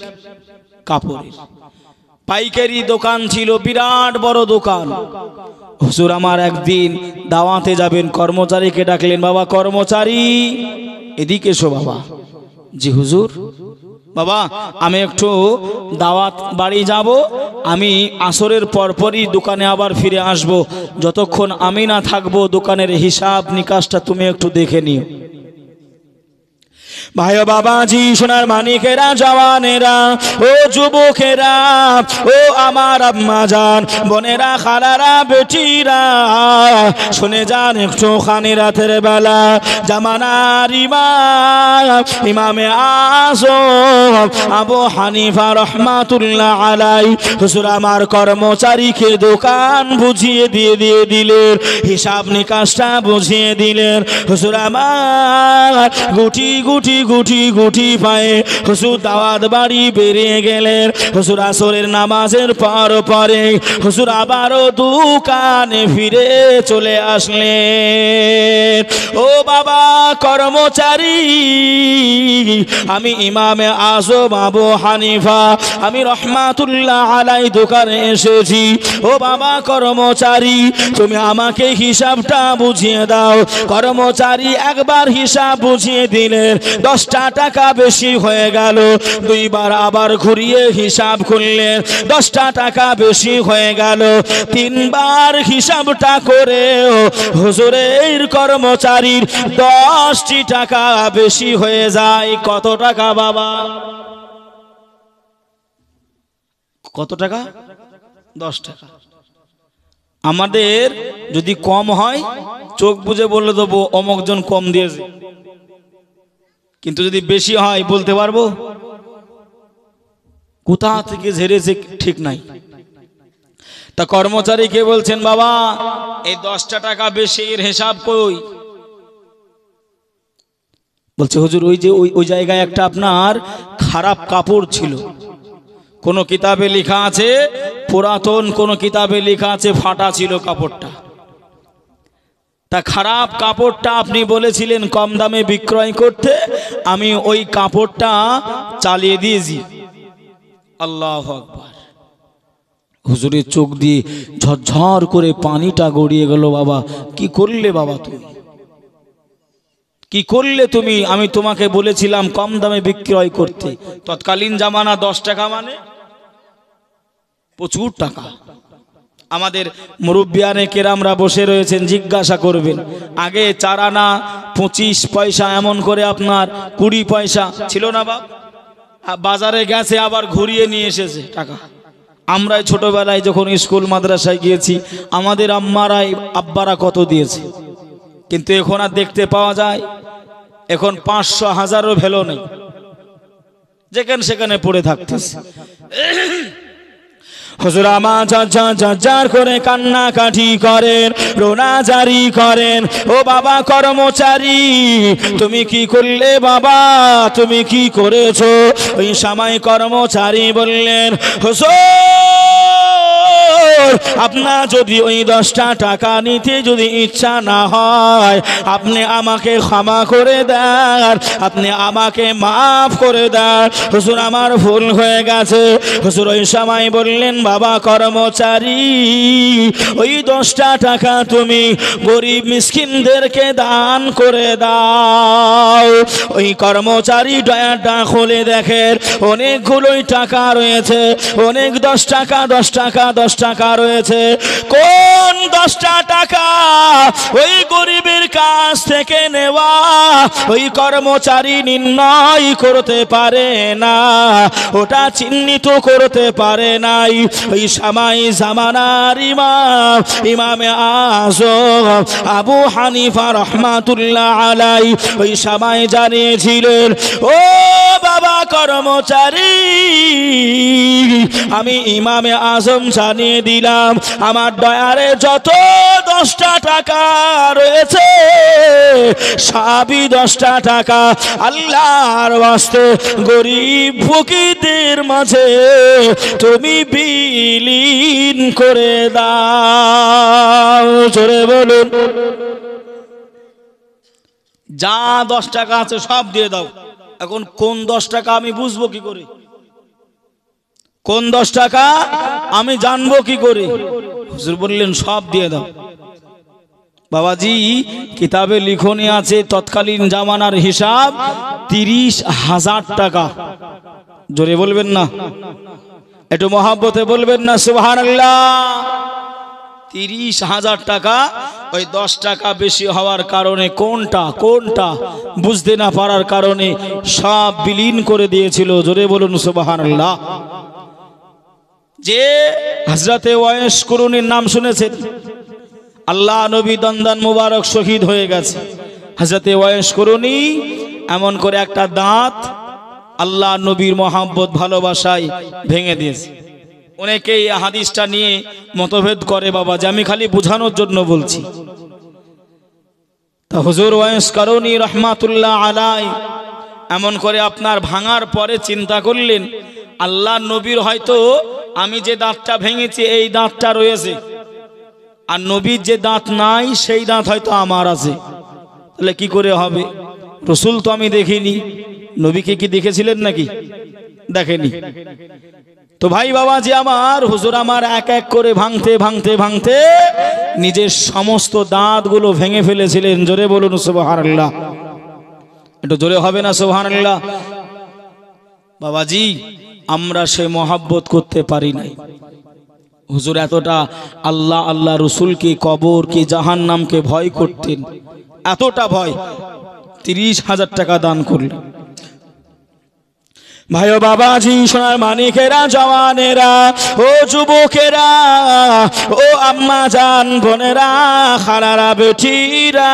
কাপড়ের পাইকারি দোকান ছিল, বিরাট বড় দোকান। হুজুর আমার একদিন দাওয়াতে যাবেন, কর্মচারীকে ডাকলেন, বাবা কর্মচারী এদিকে এসো। বাবা জি হুজুর। বাবা আমি একটু দাওয়াত বাড়ি যাব, আমি আসরের পরপরই দোকানে আবার ফিরে আসব, যতক্ষণ আমি না থাকবো দোকানের হিসাব নিকাশটা তুমি একটু দেখে নিও। ভাই বাবাজি, সোনার মানিকেরা, জওয়ানেরা, ও যুবকেরা, ও আমার আম্মা জান, বোনেরা, খালারা, বেটিরা, শুনে যান একটু খানি রাতের বেলা জামানার ইমামে আজম আবু হানিফা রহমাতুল্লাহ আলাই হুজুর আমার কর্মচারীকে দোকান বুঝিয়ে দিয়ে দিলেন, হিসাব নিকাশটা বুঝিয়ে দিলেন। হুজুর আমার গুটি গুটি গুটি গুটি পায়ে হুজুর দাওয়াত বাড়ি বেরিয়ে গেলেন। হুজুর আসরের নামাজের পরে হুজুর আবারও দোকানে ফিরে চলে আসলেন। ও বাবা কর্মচারী, আমি ইমামে আজম আবু হানিফা, আমি রহমাতুল্লাহ আলাই দোকানে এসেছি। ও বাবা কর্মচারী, তুমি আমাকে হিসাবটা বুঝিয়ে দাও। কর্মচারী একবার হিসাব বুঝিয়ে দিলেন, 10টা টাকা বেশি হয়ে গেল। দুইবার আবার ঘুরিয়ে হিসাব করলেন, 10টা টাকা বেশি হয়ে গেল। 3বার হিসাবটা করেও হুজুরের কর্মচারীর 10টি টাকা বেশি হয়ে যায়। কত টাকা বাবা? কত টাকা? 10 টাকা। আমাদের যদি কম হয় চোখ বুঝে বলে দেবো অমুকজন কম দিয়েছে, কিন্তু যদি বেশি হয় বলতে পারবো কোথা থেকে ঝেড়েছে ঠিক নাই। তা কর্মচারীকে বলছেন, বাবা এই 10টা টাকা বেশি, এর হিসাব কই? বলছে, হুজুর ওই যে ওই জায়গায় একটা আপনার খারাপ কাপড় ছিল। কোন কিতাবে লেখা আছে, পুরাতন কোন কিতাবে লেখা আছে ফাটা ছিল কাপড়টা। তা খারাপ কাপড়টা আপনি বলেছিলেন কম দামে বিক্রয় করতে, আমি ওই কাপড়টা চালিয়ে দিয়েছি। আল্লাহু আকবার। হুজুরের চোখ দিয়ে ঝরঝর করে পানিটা গড়িয়ে গেল। বাবা কি করলে? বাবা তুমি কি করলে তুমি? আমি তোমাকে বলেছিলাম কম দামে বিক্রয় করতে। তৎকালীন জামানা 10 টাকা মানে প্রচুর টাকা। আমাদের মুরব্বিয়ানে কেরামরা বসে রয়েছেন, জিজ্ঞাসা করবেন আগে 4 আনা 25 পয়সা এমন করে আপনার 20 পয়সা ছিল না বাপ? বাজারে গেছে আবার ঘুরিয়ে নিয়ে এসেছে টাকা। আমরাই ছোটবেলায় যখন স্কুল মাদ্রাসায় গিয়েছি আমাদের আম্মারাই আব্বারা কত দিয়েছে, কিন্তু এখন আর দেখতে পাওয়া যায়। এখন 500 1000ও ভ্যালু নেই, যেখানে সেখানে পড়ে থাকতেছে। হুজুর আমার ঝরঝর করে কান্নাকাটি করেন, রোনাজারি করেন। ও বাবা কর্মচারী, তুমি কি করলে বাবা? তুমি কি করেছো? ওই সময় কর্মচারী বললেন, হুজুর আপনার যদি ওই 10টা টাকা নিতে যদি ইচ্ছা না হয়, আপনি আমাকে ক্ষমা করে দেন, আপনি আমাকে মাফ করে দেন। হুজুর আমার ভুল হয়ে গেছে। হুজুর ওই সময় বললেন, বাবা কর্মচারী, ওই 10টা টাকা তুমি গরিব মিসকিনদেরকে দান করে দাও। ওই কর্মচারী ডয়ারটা খুলে দেখেন অনেকগুলোই টাকা রয়েছে, অনেক 10 টাকা 10 টাকা 10 টাকা রয়েছে। কোন 10টা টাকা ওই গরিবের কাছ থেকে নেওয়া ওই কর্মচারী নির্ণয় করতে পারে না, ওটা চিহ্নিত করতে পারে নাই। ওই সময় জামানার ইমাম ইমামে আজম আবু হানিফা রহমাতুল্লাহ আলাই ওই সময় জানিয়েছিলেন, ও বাবা কর্মচারী, আমি ইমামে আজম জানিয়ে দিলাম আমার ডয়ারে যত 10টা টাকা রয়েছে সবই 10টা টাকা আল্লাহর ওয়াস্তে গরিব ফকিরদের মাঝে তুমি বিলীন করে দাও। জোরে বলুন, যা 10 টাকা আছে সব দিয়ে দাও। এখন কোন 10 টাকা আমি বুঝবো কি করে? কোন 10 টাকা আমি জানবো কি করে? হুজুর বললেন, সব দিয়ে দাও। বাবাজি কিতাবে লিখনি আছে তৎকালীন জামানার হিসাব 30,000 টাকা। জোরে বলবেন না, একটু মহাব্বতে বলবেন না সুবহানাল্লাহ। 30,000 টাকা। ওই 10 টাকা বেশি হওয়ার কারণে কোনটা বুঝতে না পারার কারণে সব বিলীন করে দিয়েছিল। জোরে বলুন সুবহানাল্লাহ। যে হযরতে ওয়াইস কুরুনির নাম শুনেছেন, আল্লাহ নবী দন্দান মুবারক শহীদ হয়ে গেছে। হযরতে ওয়াইস কুরুনি এমন করে একটা দাঁত আল্লাহ নবীর মহব্বত ভালোবাসায় ভেঙে দিয়েছে। অনেকেই এই হাদিসটা নিয়ে মতভেদ করে বাবা, যে আমি খালি বোঝানোর জন্য বলছি। তা হুজুর ওয়াইস কুরুনি রহমাতুল্লাহ আলাই এমন করে আপনার ভাঙার পরে চিন্তা করলেন আল্লাহ নবীর হয়তো আমি যে দাঁতটা ভেঙেছি এই দাঁতটা রয়েছে, আর নবীর যে দাঁত নাই সেই দাঁত হয়তো আমার আছে, তাহলে কি করে হবে? রসুল তো আমি দেখিনি, নবীকে কি দেখেছিলেন নাকি? দেখেনি। তো ভাই বাবা যে আমার, হুজুর আমার এক এক করে ভাঙতে ভাঙতে ভাঙতে নিজের সমস্ত দাঁতগুলো ভেঙে ফেলেছিলেন। জোরে বলুন সুবহানাল্লাহ। একটু জোরে হবে না সুবহানাল্লাহ? বাবাজি আমরা সে মহাব্বত করতে পারি নাই। হুজুর এতটা আল্লাহ আল্লাহ রসুলকে, কবর কি জাহান্নামকে ভয় করতেন, এতটা ভয় 30,000 টাকা দান করলেন। ভাই ও বাবাজি, সোনার মানিকেরা, জওয়ানেরা, ও যুবকেরা, ও আম্মা জান, বোনেরা, খালারা, বেটিরা,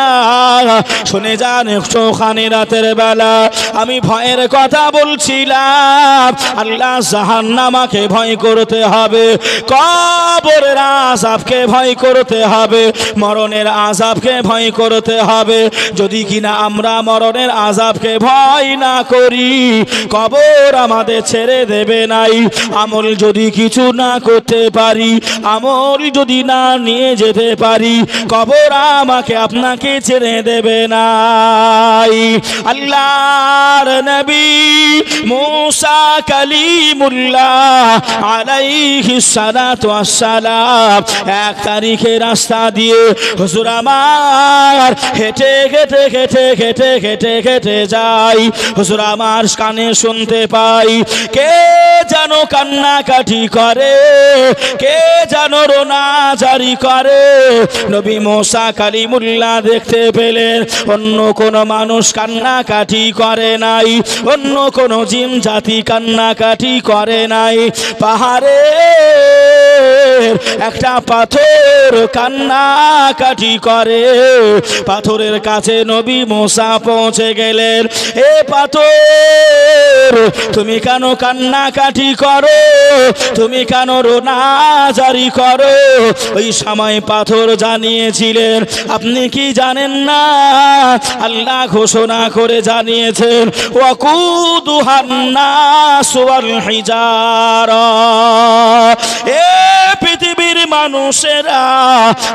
শুনে যান একটুখানি রাতের বেলা আমি ভয়ের কথা বলছিলাম। আল্লাহ জাহান্নামকে ভয় করতে হবে, কবরের আযাবকে ভয় করতে হবে, মরণের আযাবকে ভয় করতে হবে। যদি কিনা আমরা মরণের আযাবকে ভয় না করি, কবর আমাদের ছেড়ে দেবে নাই। আমল যদি কিছু না করতে পারি, আমল যদি না নিয়ে যেতে পারি, কবর আমাকে আপনাকে ছেড়ে দেবে নাই। আল্লাহর নবী মুসা কালিমুল্লাহ আলাইহিস সালাতু ওয়াস সালাম 1 তারিখে রাস্তা দিয়ে হুজুর আমার হেঁটে হেঁটে হেঁটে হেঁটে হেঁটে হেঁটে যাই। হুজুর আমার কানে শুনতে পাই কে যেন কান্নাকাটি করে, কে যেন রোনা জারি করে। নবী মুসা কালিমুল্লাহ দেখতে পেলেন অন্য কোন মানুষ কান্নাকাটি করে নাই, অন্য কোন জিন জাতি কান্নাকাটি করে নাই। পাহাড়ে একটা পাথর কান্নাকাটি করে। পাথরের কাছে নবী মুসা পৌঁছে গেলেন। এ পাথর, তুমি কেন কান্নাকাটি করো? তুমি কেন রোনা জারি করো? ওই সময় পাথর জানিয়েছিলেন, আপনি কি জানেন না? আল্লাহ ঘোষণা করে জানিয়েছেন, ওয়াকুদুহান নাস ওয়াল হিজারা। এ পৃথিবীর মানুষেরা,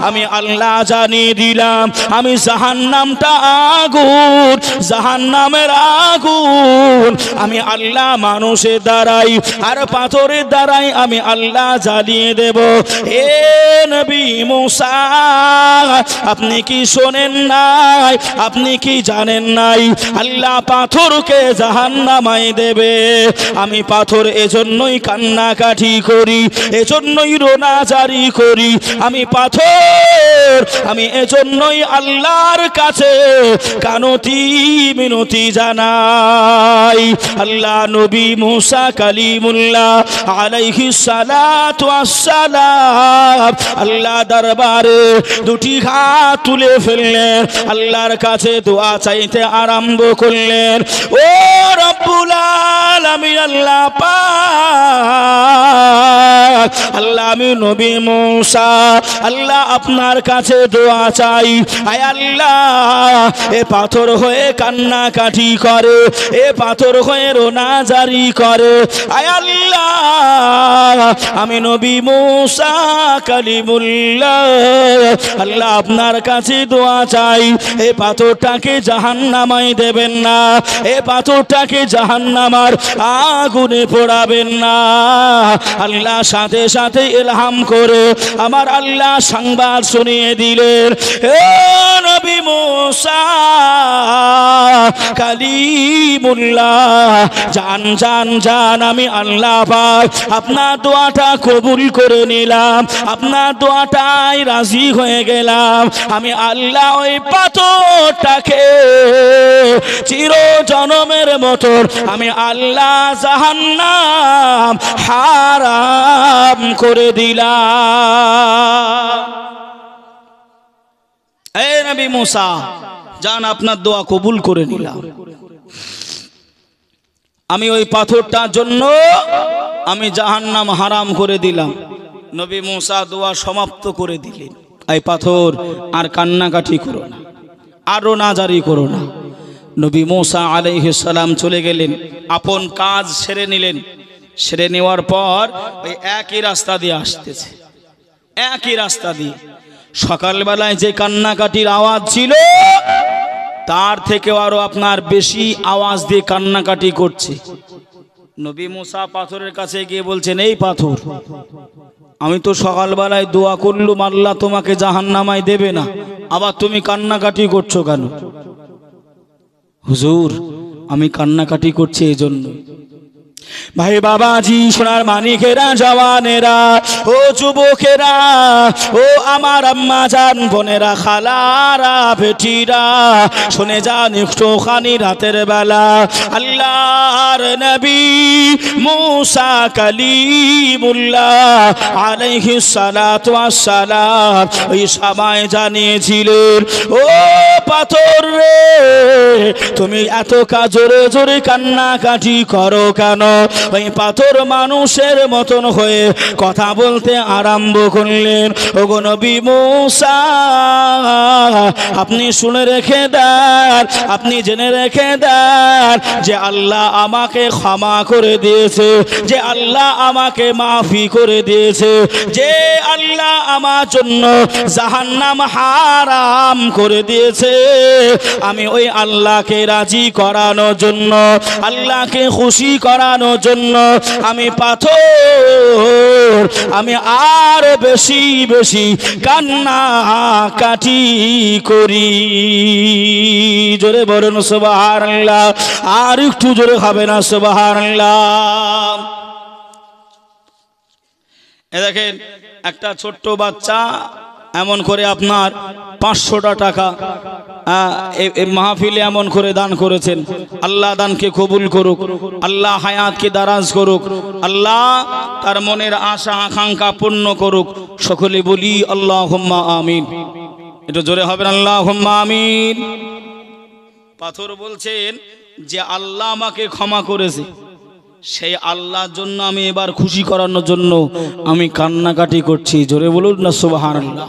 আমি আল্লাহ জানিয়ে দিলাম আমি জাহান্নামটা আগুন, জাহান্নামের আগুন আমি আল্লাহ মানুষের দ্বারাই আর পাথরের দ্বারাই আমি আল্লাহ জ্বালিয়ে দেব। এ নবী মুসা, আপনি কি শোনেন নাই? আপনি কি জানেন নাই? আল্লাহ পাথরকে জাহান্নামায় দেবে। আমি পাথর এজন্যই কান্নাকাটি করি, এজন্যই রোনা জারি করি। আমি পাথর, আমি এজন্যই আল্লাহর কাছে কানতি মিনতি জানাই। আল্লাহ নবী মুসা কালিমুল্লাহ আলাইহিস সালাতু ওয়াস সালাম আল্লাহ দরবারে 2টি হাত তুলে ফেললেন, আল্লাহর কাছে দোয়া চাইতে আরম্ভ করলেন। ও রব্বুল আলামিন, আল্লাহ পাক, আল্লাহ আমি নবী মুসা, আল্লাহ আপনার কাছে দোয়া চাই। আয় আল্লাহ, এ পাথর হয়ে কান্নাকাটি করে, এ পাথর হয়ে রোনা জারি করে। আয় আল্লাহ, আমি নবী মুসা কালিমুল্লাহ, আল্লাহ আপনার কাছে দোয়া চাই, এ পাথরটাকে জাহান্নামায় দেবেন না, এ পাথরটাকে জাহান্নামার আগুনে পোড়াবেন না। আল্লাহ সাথে সাথে ইলহাম করে আমার আল্লাহ সংবাদ শুনিয়ে দিলেন, হে নবী মুসা কালিমুল্লাহ, জান জান জান, আমি আল্লাহ পাক আপনার দোয়াটা কবুল করে নিলাম, আপনার দোয়াটাই রাজি হয়ে গেলাম। আমি আল্লাহ ওই পাথরটাকে চির জনমের মতো আমি আল্লাহ জাহান্নাম হারাম করে দিলাম। এ নবী মুসা, জান আপনার দোয়া কবুল করে নিলাম। আমি ওই পাথরটার জন্য আমি জাহান্নাম হারাম করে দিলাম। নবী মুসা দোয়া সমাপ্ত করে দিলেন। এই পাথর আর কান্নাকাটি করো না, আর রোনা জারি করো না। নবী মূসা আলাইহিস সালাম চলে গেলেন, আপন কাজ সেরে নিলেন। সেরে নেওয়ার পর ওই একই রাস্তা দিয়ে আসতেছে, একই রাস্তা দিয়ে। সকালবেলায় যে কান্নাকাটির আওয়াজ ছিল তার থেকেও আরো আপনার বেশি আওয়াজ দিয়ে কান্নাকাটি করছে। নবী মূসা পাথরের কাছে গিয়ে বলছেন, এই পাথর, আমি তো সকালবেলায় দোয়া করলুম আল্লাহ তোমাকে জাহান্নামায় দেবে না, আবার তুমি কান্নাকাটি করছো কেন? হুজুর, আমি কান্নাকাটি করছি এই জন্য। ভাই বাবাজি, সোনার মানিকেরা, জওয়ানেরা, ও যুবকেরা, ও আমার আম্মা জান, বোনেরা, খালারা, বেটিরা, শুনে যান একটুখানি রাতের বেলা আল্লাহর নবী মূসা কালিমুল্লাহ আলাইহিস সালাতু ওয়াস সালাম ওই সময় জানিয়েছিলেন, ও পাথর রে, তুমি এত জোরে জোরে কান্নাকাটি করো কেন? ওই পাথর মানুষের মতন হয়ে কথা বলতে আরম্ভ করলেন, ওগো নবী মূসা, আপনি শুনে রেখে দেন, আপনি জেনে রেখে দেন যে আল্লাহ আমাকে ক্ষমা করে দিয়েছে, যে আল্লাহ আমাকে মাফি করে দিয়েছে, যে আল্লাহ আমার জন্য জাহান্নাম হারাম করে দিয়েছে। আমি ওই আল্লাহকে রাজি করানোর জন্য, আল্লাহকে খুশি করানোর জন্য আমি পাথর, আমি আরো বেশি বেশি কান্না কাটি করি। জোরে বলুন সুবহানাল্লাহ, আর একটু জোরে হবে না সুবহানাল্লাহ। এ দেখেন, একটা ছোট্ট বাচ্চা এমন করে আপনার 500টা টাকা মাহফিলে এমন করে দান করেছেন। আল্লাহ দানকে কবুল করুক, আল্লাহ হায়াতকে দারাজ করুক, আল্লাহ তার মনের আশা আকাঙ্ক্ষা পূর্ণ করুক। সকলে বলি আল্লাহুম্মা আমিন। একটু জোরে হবেন আল্লাহুম্মা আমিন। পাথর বলছেন যে আল্লাহ আমাকে ক্ষমা করেছে, সেই আল্লাহর জন্য আমি এবার খুশি করানোর জন্য আমি কান্নাকাটি করছি। জোরে বলুন না সুবহানাল্লাহ।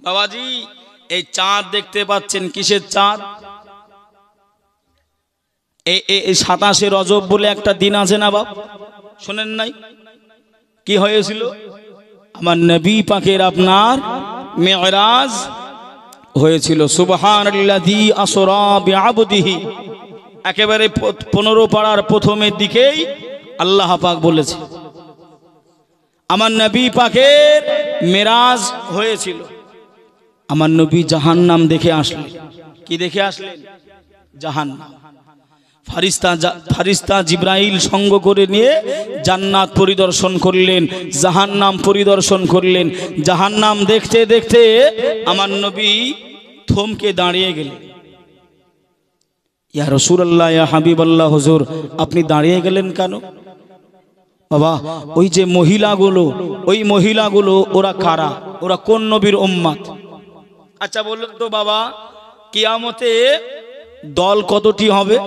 বাবাজি, এই চাঁদ দেখতে পাচ্ছেন, কিসের চাঁদ? এই 27শে রজব বলে একটা দিন আছে না বাপ, শোনেন নাই? কি হয়েছিল? আমার নবী পাকের আপনার মেরাজ হয়েছিল। সুবহানাল্লাযী আসরা বিআবদিহি, একেবারে 15 পারার প্রথমের দিকেই আল্লাহ পাক বলেছে আমার নবী পাকের মেরাজ হয়েছিল। আমার নবী জাহান্নাম দেখে আসলেন। কি দেখে আসলেন? জাহান্নাম। ফারিস্তা জিব্রাইল সঙ্গ করে নিয়ে জান্নাত পরিদর্শন করলেন, জাহান্নাম পরিদর্শন করলেন। জাহান্নাম দেখতে দেখতে আমার নবী থমকে দাঁড়িয়ে গেলেন। ইয়া রাসূলুল্লাহ, ইয়া হাবিবাল্লাহ, হুজুর আপনি দাঁড়িয়ে গেলেন কেন? বাবা, ওই যে মহিলাগুলো, ওই মহিলাগুলো ওরা কারা? ওরা কোন নবীর উম্মত? আচ্ছা বলুন তো বাবা, কিয়ামতে দল কতটি হবে?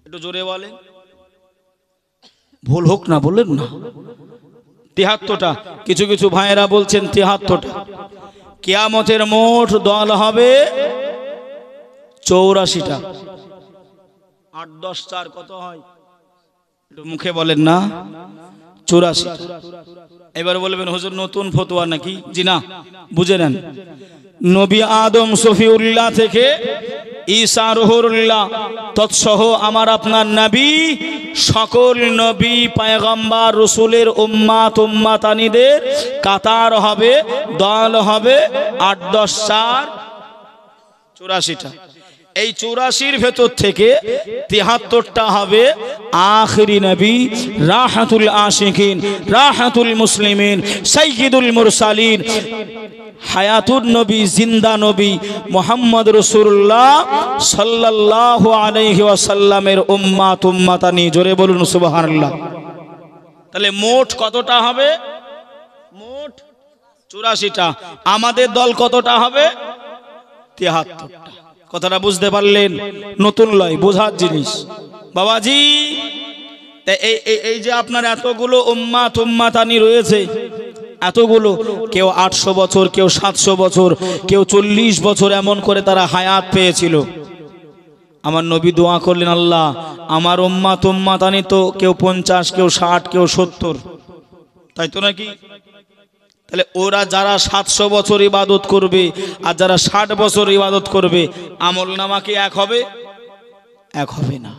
একটু জোরে বলেন, ভুল হোক না, বলেন না। 73টা। কিছু কিছু ভাইয়েরা বলছেন 73টা। কিয়ামতের মোট দল হবে 84টা। 8 10 4 কত হয়? একটু মুখে বলেন না। 84। এবার বলবেন হুজুর নতুন ফতোয়া নাকি? জি না, বুঝে নেন। নবী আদম সফিউল্লাহ থেকে ঈসা রুহুল্লাহ তৎসহ আমার আপনার নবী, সকল নবী পয়গম্বর রসুলের উম্মাত উম্মাতানিদের কাতার হবে, দল হবে 8 10 4 84টা। এই 84-র ভেতর থেকে 73টা হবে আখিরি নবী, রাহাতুল আশিকিন, রাহাতুল মুসলিমিন, সাইয়্যিদুল মুরসালিন, হায়াতুন নবী, জিন্দা নবী মুহাম্মদ রাসূলুল্লাহ সাল্লাল্লাহু আলাইহি ওয়াসাল্লামের উম্মাত উম্মাতানি। জোরে বলুন সুবহানাল্লাহ। তাহলে মোট কতটা হবে? মোট 84টা। আমাদের দল কতটা হবে? 73টা। কথাটা বুঝতে পারলেন? নতুন লয়, বোঝার জিনিস বাবাজি। এই যে আপনার এতগুলো উম্মাত উম্মাতানি রয়েছে, এতগুলো, কেউ 800 বছর, কেউ 700 বছর, কেউ 40 বছর, এমন করে তারা হায়াত পেয়েছিল। আমার নবী দোয়া করলেন, আল্লাহ আমার উম্মাত আনি তো কেউ 50, কেউ 60, কেউ 70, তাই তো নাকি? তাহলে ওরা যারা 700 বছর ইবাদত করবে আর যারা 60 বছর ইবাদত করবে, আমল নামা কি এক হবে? এক হবে না।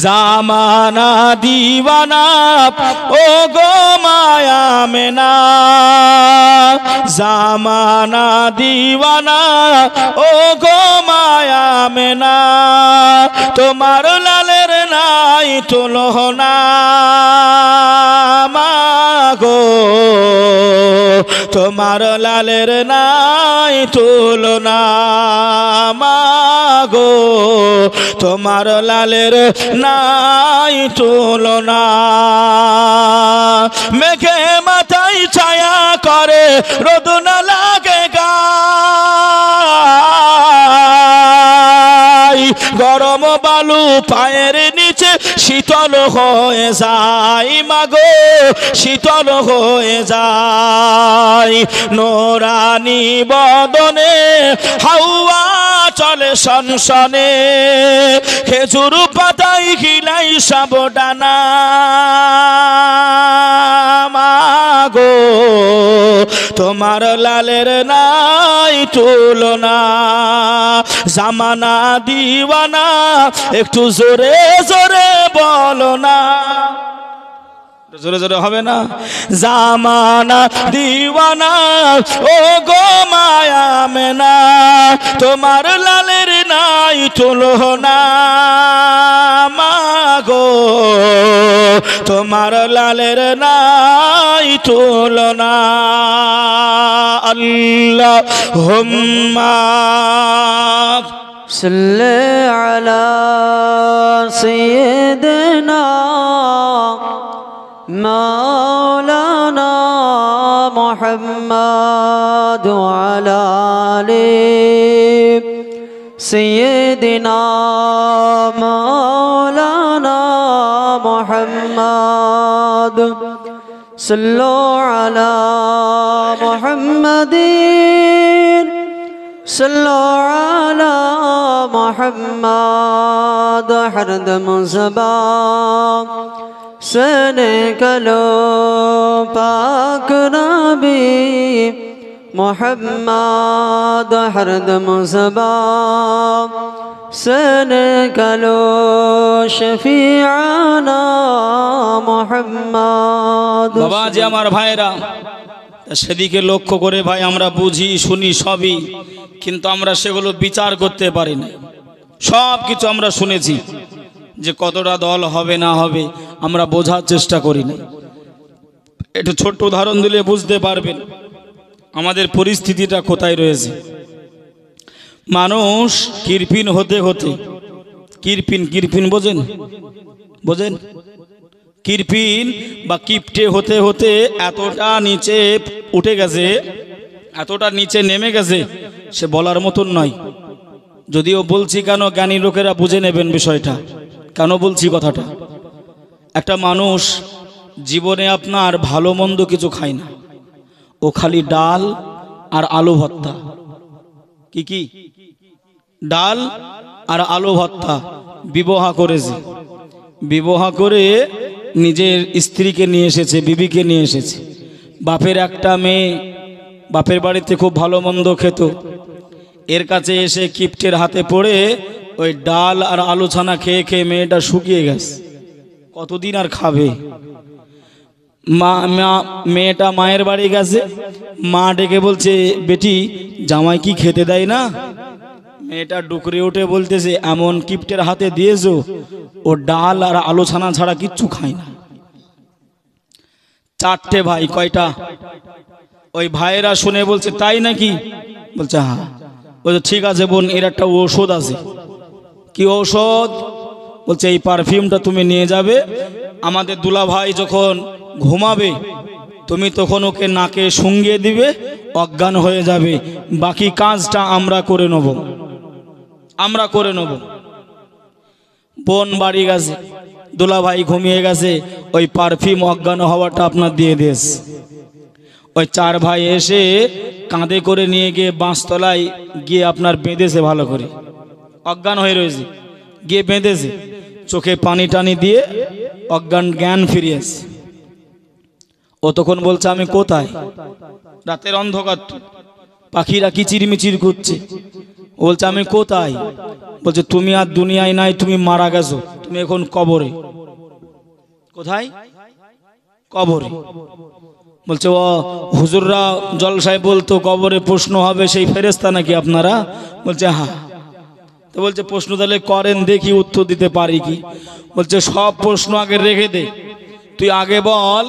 জামানা দিওয়ানা ও গো মায়া মেনা, জামানা দিওয়ানা ও গো মায়া মেনা, তোমার লালের নাই তুলনা মাগো, তোমার লালের নাই তুলনা মাগো, তোমার লালের নাই তুলনা। মেঘে মাথায় ছায়া করে, রোদ না লাগে গায়, গরম বালু পায়ের নিচে শীতল হয়ে যায় মাগো, শীতল হয়ে যায়। নোরানি বদনে হাওয়া চলে সনসনে, খেজুর পাতায় খিলাই সাবডানা মাগো, তোমার লালের নাই তুলনা। জামানা দিওয়ানা একটু জোরে জোরে বলো না, জোরে জোরে হবে না? জামানা দিওয়ানা ও গো মায়া মেনা, তোমার লালের নাই তুলনা মাগো, তোমার লালের নাই তুলনা। আল্লাহুম্মা সাল্লি আলা সাইয়্যিদিনা মাওলানা মুহাম্মদ ওয়া আলা আলি সাইয়্যিদিনা মাওলানা মুহাম্মদ। সাল্লু আলা মুহাম্মাদিন, সাল্লু আলা মুহাম্মদ। হরদম জবান से निकलो पाक नबी मुहम्मद, हरदम ज़बान से निकलो शफीआना मुहम्मद। বাবা যে আমার ভাইরা, সেদিকে লক্ষ্য করে ভাই আমরা বুঝি শুনি সবই, কিন্তু আমরা সেগুলো বিচার করতে পারি না। সব কিছু আমরা শুনেছি যে কতটা দল হবে না হবে, আমরা বোঝার চেষ্টা করি না। একটু ছোট্ট উদাহরণ দিলে বুঝতে পারবেন আমাদের পরিস্থিতিটা কোথায় রয়েছে। মানুষ কিরপিন হতে হতে, কিরপিন বোঝেন? বোঝেন? কিরপিন বা কিপটে হতে হতে এতটা নিচে উঠে গেছে, এতটা নিচে নেমে গেছে, সে বলার মতন নয়। যদিও বলছি কেন, জ্ঞানী লোকেরা বুঝে নেবেন বিষয়টা, কেন বলছি কথাটা। একটা মানুষ জীবনে আপনার ভালো মন্দ কিছু খায় না, ও খালি ডাল আর আলু ভর্তা। কি ডাল আর আলু ভর্তা বিবাহ করেছে, বিবাহ করে নিজের স্ত্রীকে নিয়ে এসেছে, বিবিকে নিয়ে এসেছে। বাপের একটা মেয়ে বাপের বাড়িতে খুব ভালো মন্দ খেত, এর কাছে এসে কিপ্টের হাতে পড়ে ওই ডাল আর আলু ছানা খেয়ে খেয়ে মেয়েটা শুকিয়ে গেছে। কতদিন আর খাবে? মেয়েটা মায়ের বাড়ি গেছে, মা ডেকে বলছে, বেটি জামাই কি খেতে দেয় না? মেয়েটা ডুকরে উঠে বলতেছে, এমন কিপ্টের হাতে দিয়েছো, ও ডাল আর আলু ছানা ছাড়া কিচ্ছু খায় না। 4টে ভাই। কয়টা? ওই ভাইয়েরা শুনে বলছে, তাই নাকি? বলছে হ্যাঁ। বলছে ঠিক আছে বোন, এর একটা ঔষধ আছে। কি ঔষধ? বলছে এই পারফিউমটা তুমি নিয়ে যাবে, আমাদের দুলা ভাই যখন ঘুমাবে তুমি তখন ওকে নাকে শুঙ্গিয়ে দিবে, অজ্ঞান হয়ে যাবে, বাকি কাজটা আমরা করে নেব, আমরা করে নেব। বোন বাড়ি গেছে, দুলা ভাই ঘুমিয়ে গেছে, ওই পারফিউম অজ্ঞান হওয়াটা আপনার দিয়ে দিয়েছে। ওই 4 ভাই এসে কাঁধে করে নিয়ে গিয়ে বাঁশতলায় গিয়ে আপনার বেঁধেছে, ভালো করে অজ্ঞান হয়ে রয়েছে, গিয়ে বেঁধেছে, চোখে পানি টানি দিয়ে অজ্ঞান, জ্ঞান ফিরিয়েছে। ও তখন বলছে আমি কোথায়, রাতের অন্ধকার, পাখিরা কিচিরমিচির করছে, ও বলছে আমি কোথায়, বলছে তুমি আর দুনিয়ায় নাই, তুমি মারা গেছো, তুমি এখন কবরে। কোথায়? কবরে। বলছে ও হুজুররা জলসায় বলতো কবরে প্রশ্ন হবে, সেই ফেরেশতা নাকি আপনারা? বলছে হ্যাঁ। তো বলছে প্রশ্ন তাহলে করেন, দেখি উত্তর দিতে পারি কি। বলছে সব প্রশ্ন আগে রেখে দে, তুই আগে বল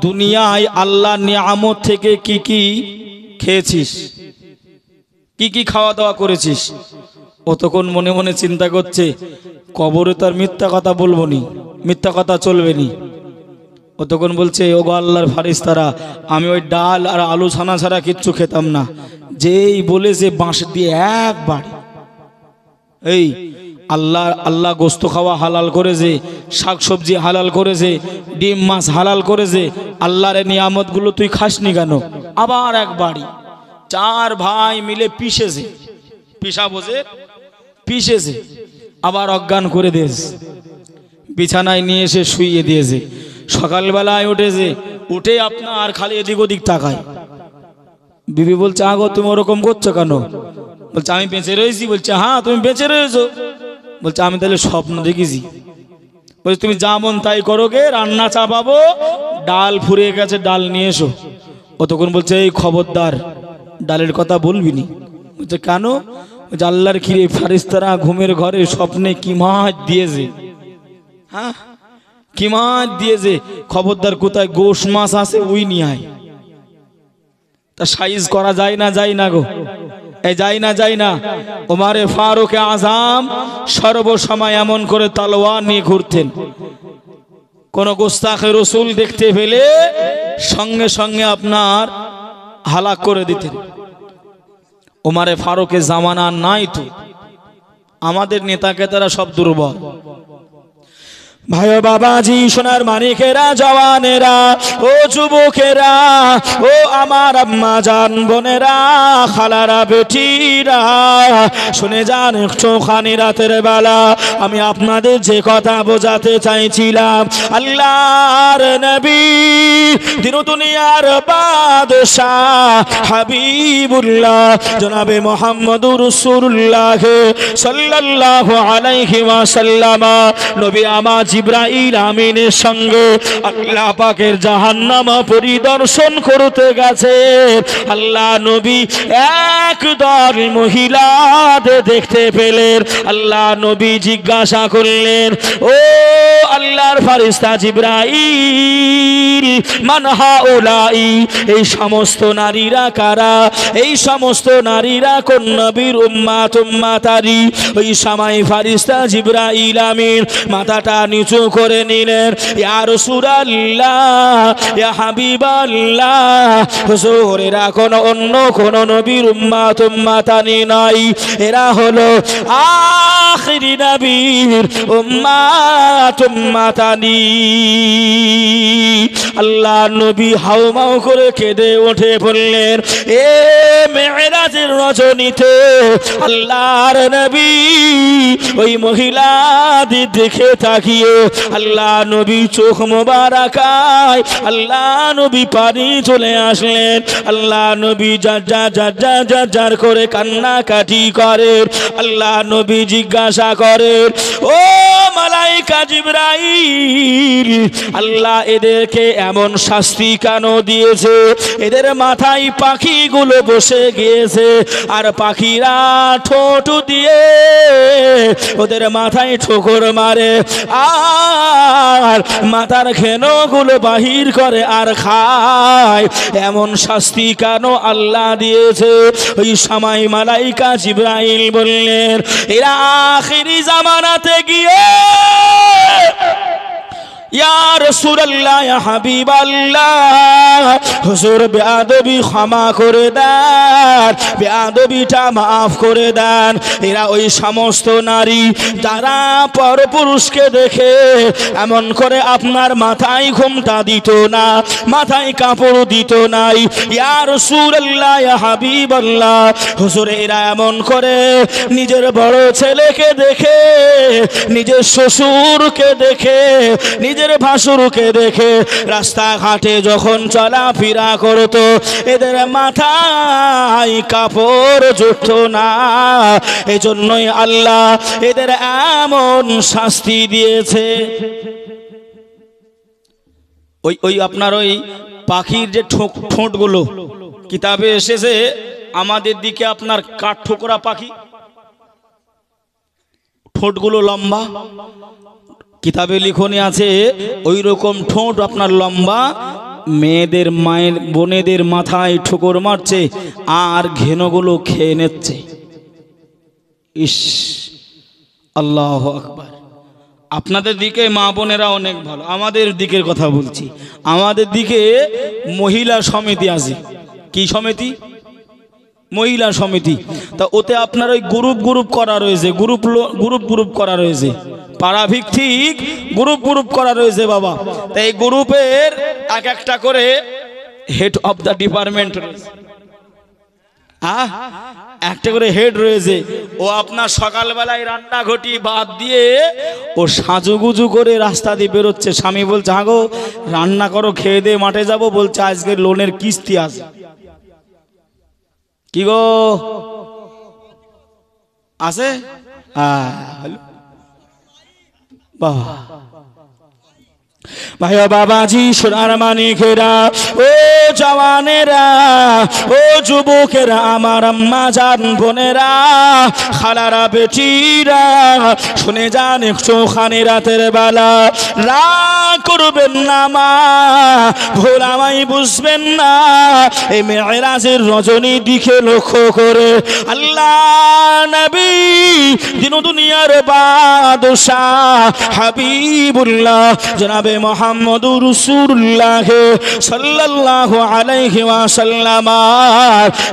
দুনিয়ায় আল্লাহ নিয়ামত থেকে কি কি খেয়েছিস, কি কি খাওয়া দাওয়া করেছিস। ও তখন মনে মনে চিন্তা করছে কবরে তো আর মিথ্যা কথা বলবো নি, মিথ্যা কথা চলবে নি। ও তখন বলছে ও গো আল্লাহর ফারিস্তারা, আমি ওই ডাল আর আলু ছানা ছাড়া কিচ্ছু খেতাম না। যেই বলেছে বাঁশ দিয়ে একবার, এই আল্লাহ গোস্ত খাওয়া হালাল করেছে, শাকসবজি হালাল করেছে, ডিম মাছ হালাল করেছে, আল্লাহর নিয়ামতগুলো তুই খাসনি কেন? আবার এক বাড়ি, 4 ভাই মিলে পিষেছে, পিষা বোঝে, পিষেছে, আবার অজ্ঞান করে দিয়েছে, বিছানায় নিয়ে এসে শুইয়ে দিয়েছে। সকালবেলায় উঠেছে, উঠে আপনার খালি এদিক ওদিক তাকায়। বিবি বলছে আগো তুমি ওরকম করছো কেন? বলছে আমি বেঁচে রয়েছি। বলছে হ্যাঁ তুমি বেঁচে রয়েছো। বলছে আমি তাহলে স্বপ্ন দেখেছি। বলছে তুমি যা মন তাই করো গে, রান্না চাপাবো, ডাল ফুরিয়ে গেছে, ডাল নিয়ে এসো। ও তখন বলছে এই খবরদার ডালের কথা বলবি নি। বলছে কেন? বলছে আল্লাহর খিরে ফারিস্তারা ঘুমের ঘরে স্বপ্নে কি মাছ দিয়েছে, হ্যাঁ কি মাছ দিয়েছে, খবরদার কোথায় গোশ মাছ আছে ওই নিয়ে আয়। তা সাইজ করা যায় না, যায় না গো, এই যায় না, যায় না। ওমরে ফারুক আজম সর্বসময় এমন করে তলোয়ার নিয়ে ঘুরতেন, কোন গোস্তাখে রসুল দেখতে পেলে সঙ্গে সঙ্গে আপনার হালাক করে দিতেন। ওমরে ফারুকের জামানা নাই তো, আমাদের নেতাকে তারা সব দুর্বল। ভাই বাবাজি, সোনার মানিকেরা, জওয়ানেরা, ও যুবকেরা, ও আমার আম্মা জান বোনেরা, খালারা, বেটিরা, শুনে যান একটুখানি রাতের বেলা আমি আপনাদের যে কথা বোঝাতে চাইছিলাম। আল্লাহর নবী, দিন দুনিয়ার বাদশাহ, হাবিবুল্লাহ জনাবে মুহাম্মদুর রাসূলুল্লাহ সাল্লাল্লাহু আলাইহি ওয়াসাল্লাম, নবী আমার জিবরাইল আমিনের সঙ্গে আল্লাহ পাকের জাহান্নাম পরিদর্শন করতে গেছে। আল্লাহ নবী একদল মহিলাদের দেখতে পেলেন। আল্লাহ নবী জিজ্ঞাসা করলেন, ও আল্লাহর ফারিস্তা জিবরাইল, মান হাউলাই, এই সমস্ত নারীরা কারা? এই সমস্ত নারীরা কোন নবীর উম্মাত উম্মাতারি? ওই সময় ফারিস্তা জিবরাইল আমিন মাথাটা নিচু করে নিলেন। ইয়া রাসূলুল্লাহ, ইয়া হাবিবাল্লাহ, হুজুর এরা কোন অন্য কোন নবীর উম্মাত উম্মাতানি নাই, এরা হলো আখিরি নবীর উম্মাত উম্মাতানি। আল্লাহ নবী হাউমাউ করে কেঁদে উঠে বললেন, এ মেরাজের রজনীতে আল্লাহর নবী ওই মহিলাদের দিকে তাকিয়ে আল্লাহ নবী চোখ মোবারকায় আল্লাহ নবী পানি চলে আসলেন। আল্লাহ নবী যার করে কান্নাকাটি করে। আল্লাহ নবী জিজ্ঞাসা করেন, ও মালাইকা জিবরাইল, আল্লাহ এদেরকে এমন শাস্তি কেন দিয়েছে? এদের মাথায় পাখিগুলো বসে গিয়েছে, আর পাখিরা ঠোঁট দিয়ে ওদের মাথায় ঠোকর মারে, আর মাথার খেনোগুলো বাহির করে আর খায়। এমন শাস্তি কেন আল্লাহ দিয়েছে? ওই সময় মালাইকা জিবরাইল বললেন, এরা আখিরি জামানাতে গিয়ে ইয়া রাসূলুল্লাহ, ইয়া হাবিবাল্লাহ, হুজুর বেয়াদবি ক্ষমা করে দেন, বেয়াদবিটা মাফ করে দেন। এরা ওই সমস্ত নারী যারা পরপুরুষকে দেখে এমন করে আপনার মাথায় ঘোমটা দিত না, মাথায় কাপড় দিত নাই। ইয়া রাসূলুল্লাহ, ইয়া হাবিবাল্লাহ, হুজুর এরা এমন করে নিজের বড় ছেলেকে দেখে, নিজের শ্বশুরকে দেখে, নিজের ভাসুরকে দেখে রাস্তাঘাটে যখন চলাফেরা করতো, এদের মাথায় কাপড় জুটত না। এজন্যই আল্লাহ এদের এমন শাস্তি দিয়েছে। ওই আপনার ওই পাখির যে ঠোঁটগুলো কিতাবে এসেছে, আমাদের দিকে আপনার কাঠ ঠোকরা পাখি, ঠোঁটগুলো লম্বা, কিতাবে লিখনে আছে ওই রকম ঠোঁট আপনার লম্বা, মেয়েদের মায়ের বোনেদের মাথায় ঠোকর মারছে আর ঘেনগুলো খেয়ে নিচ্ছে। ইস, আল্লাহু আকবার। আপনাদের দিকে মা বোনেরা অনেক ভালো, আমাদের দিকের কথা বলছি। আমাদের দিকে মহিলা সমিতি আছে। কি সমিতি? মহিলা সমিতি। তা ওতে আপনার ওই গ্রুপ করা রয়েছে, গ্রুপ করা রয়েছে, পাড়াভিত্তিক গ্রুপ করা রয়েছে বাবা। তাই এই গ্রুপের এক একটা করে হেড অফ দ্য ডিপার্টমেন্ট রয়েছে, একটা করে হেড রয়েছে। ও আপনার সকালবেলায় রান্না ঘটি বাদ দিয়ে ও সাজুগুজু করে রাস্তা দিয়ে বেরোচ্ছে। স্বামী বলছে, হ্যাঁ গো রান্না করো, খেয়ে দিয়ে মাঠে যাব। বলছে আজকে লোনের কিস্তি আছে। কি গো আছে? বাবা ভাইয়া বাবাজি, সোনার মানিকেরা, ও জওয়ানেরা, ও যুবকেরা, আমার আম্মা জান বোনেরা, খালারা, বেটিরা, শুনে যান একটুখানি রাতের বেলা। রাগ করবেন না মা, ভুল আমায় বুঝবেন না। এই মেরাজের রজনী দিকে লক্ষ্য করে আল্লাহ নবী দিন দুনিয়ার বাদশাহ হাবিবুল্লাহ জনাবে মুহাম্মদুর রাসূলুল্লাহ সাল্লাল্লাহু আলাইহি ওয়াসাল্লাম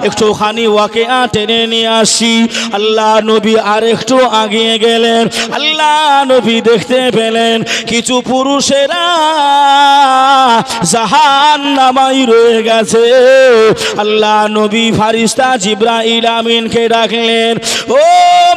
একটুখানি ওয়াকিয়া টেনে নিয়ে আসি। আল্লাহ নবী আর একটু আগিয়ে গেলেন। আল্লাহ নবী দেখতে পেলেন কিছু পুরুষেরা জাহান্নামায় রয়ে গেছে। আল্লাহ নবী ফারিস্তা জিবরাইল আমিনকে ডাকলেন, ও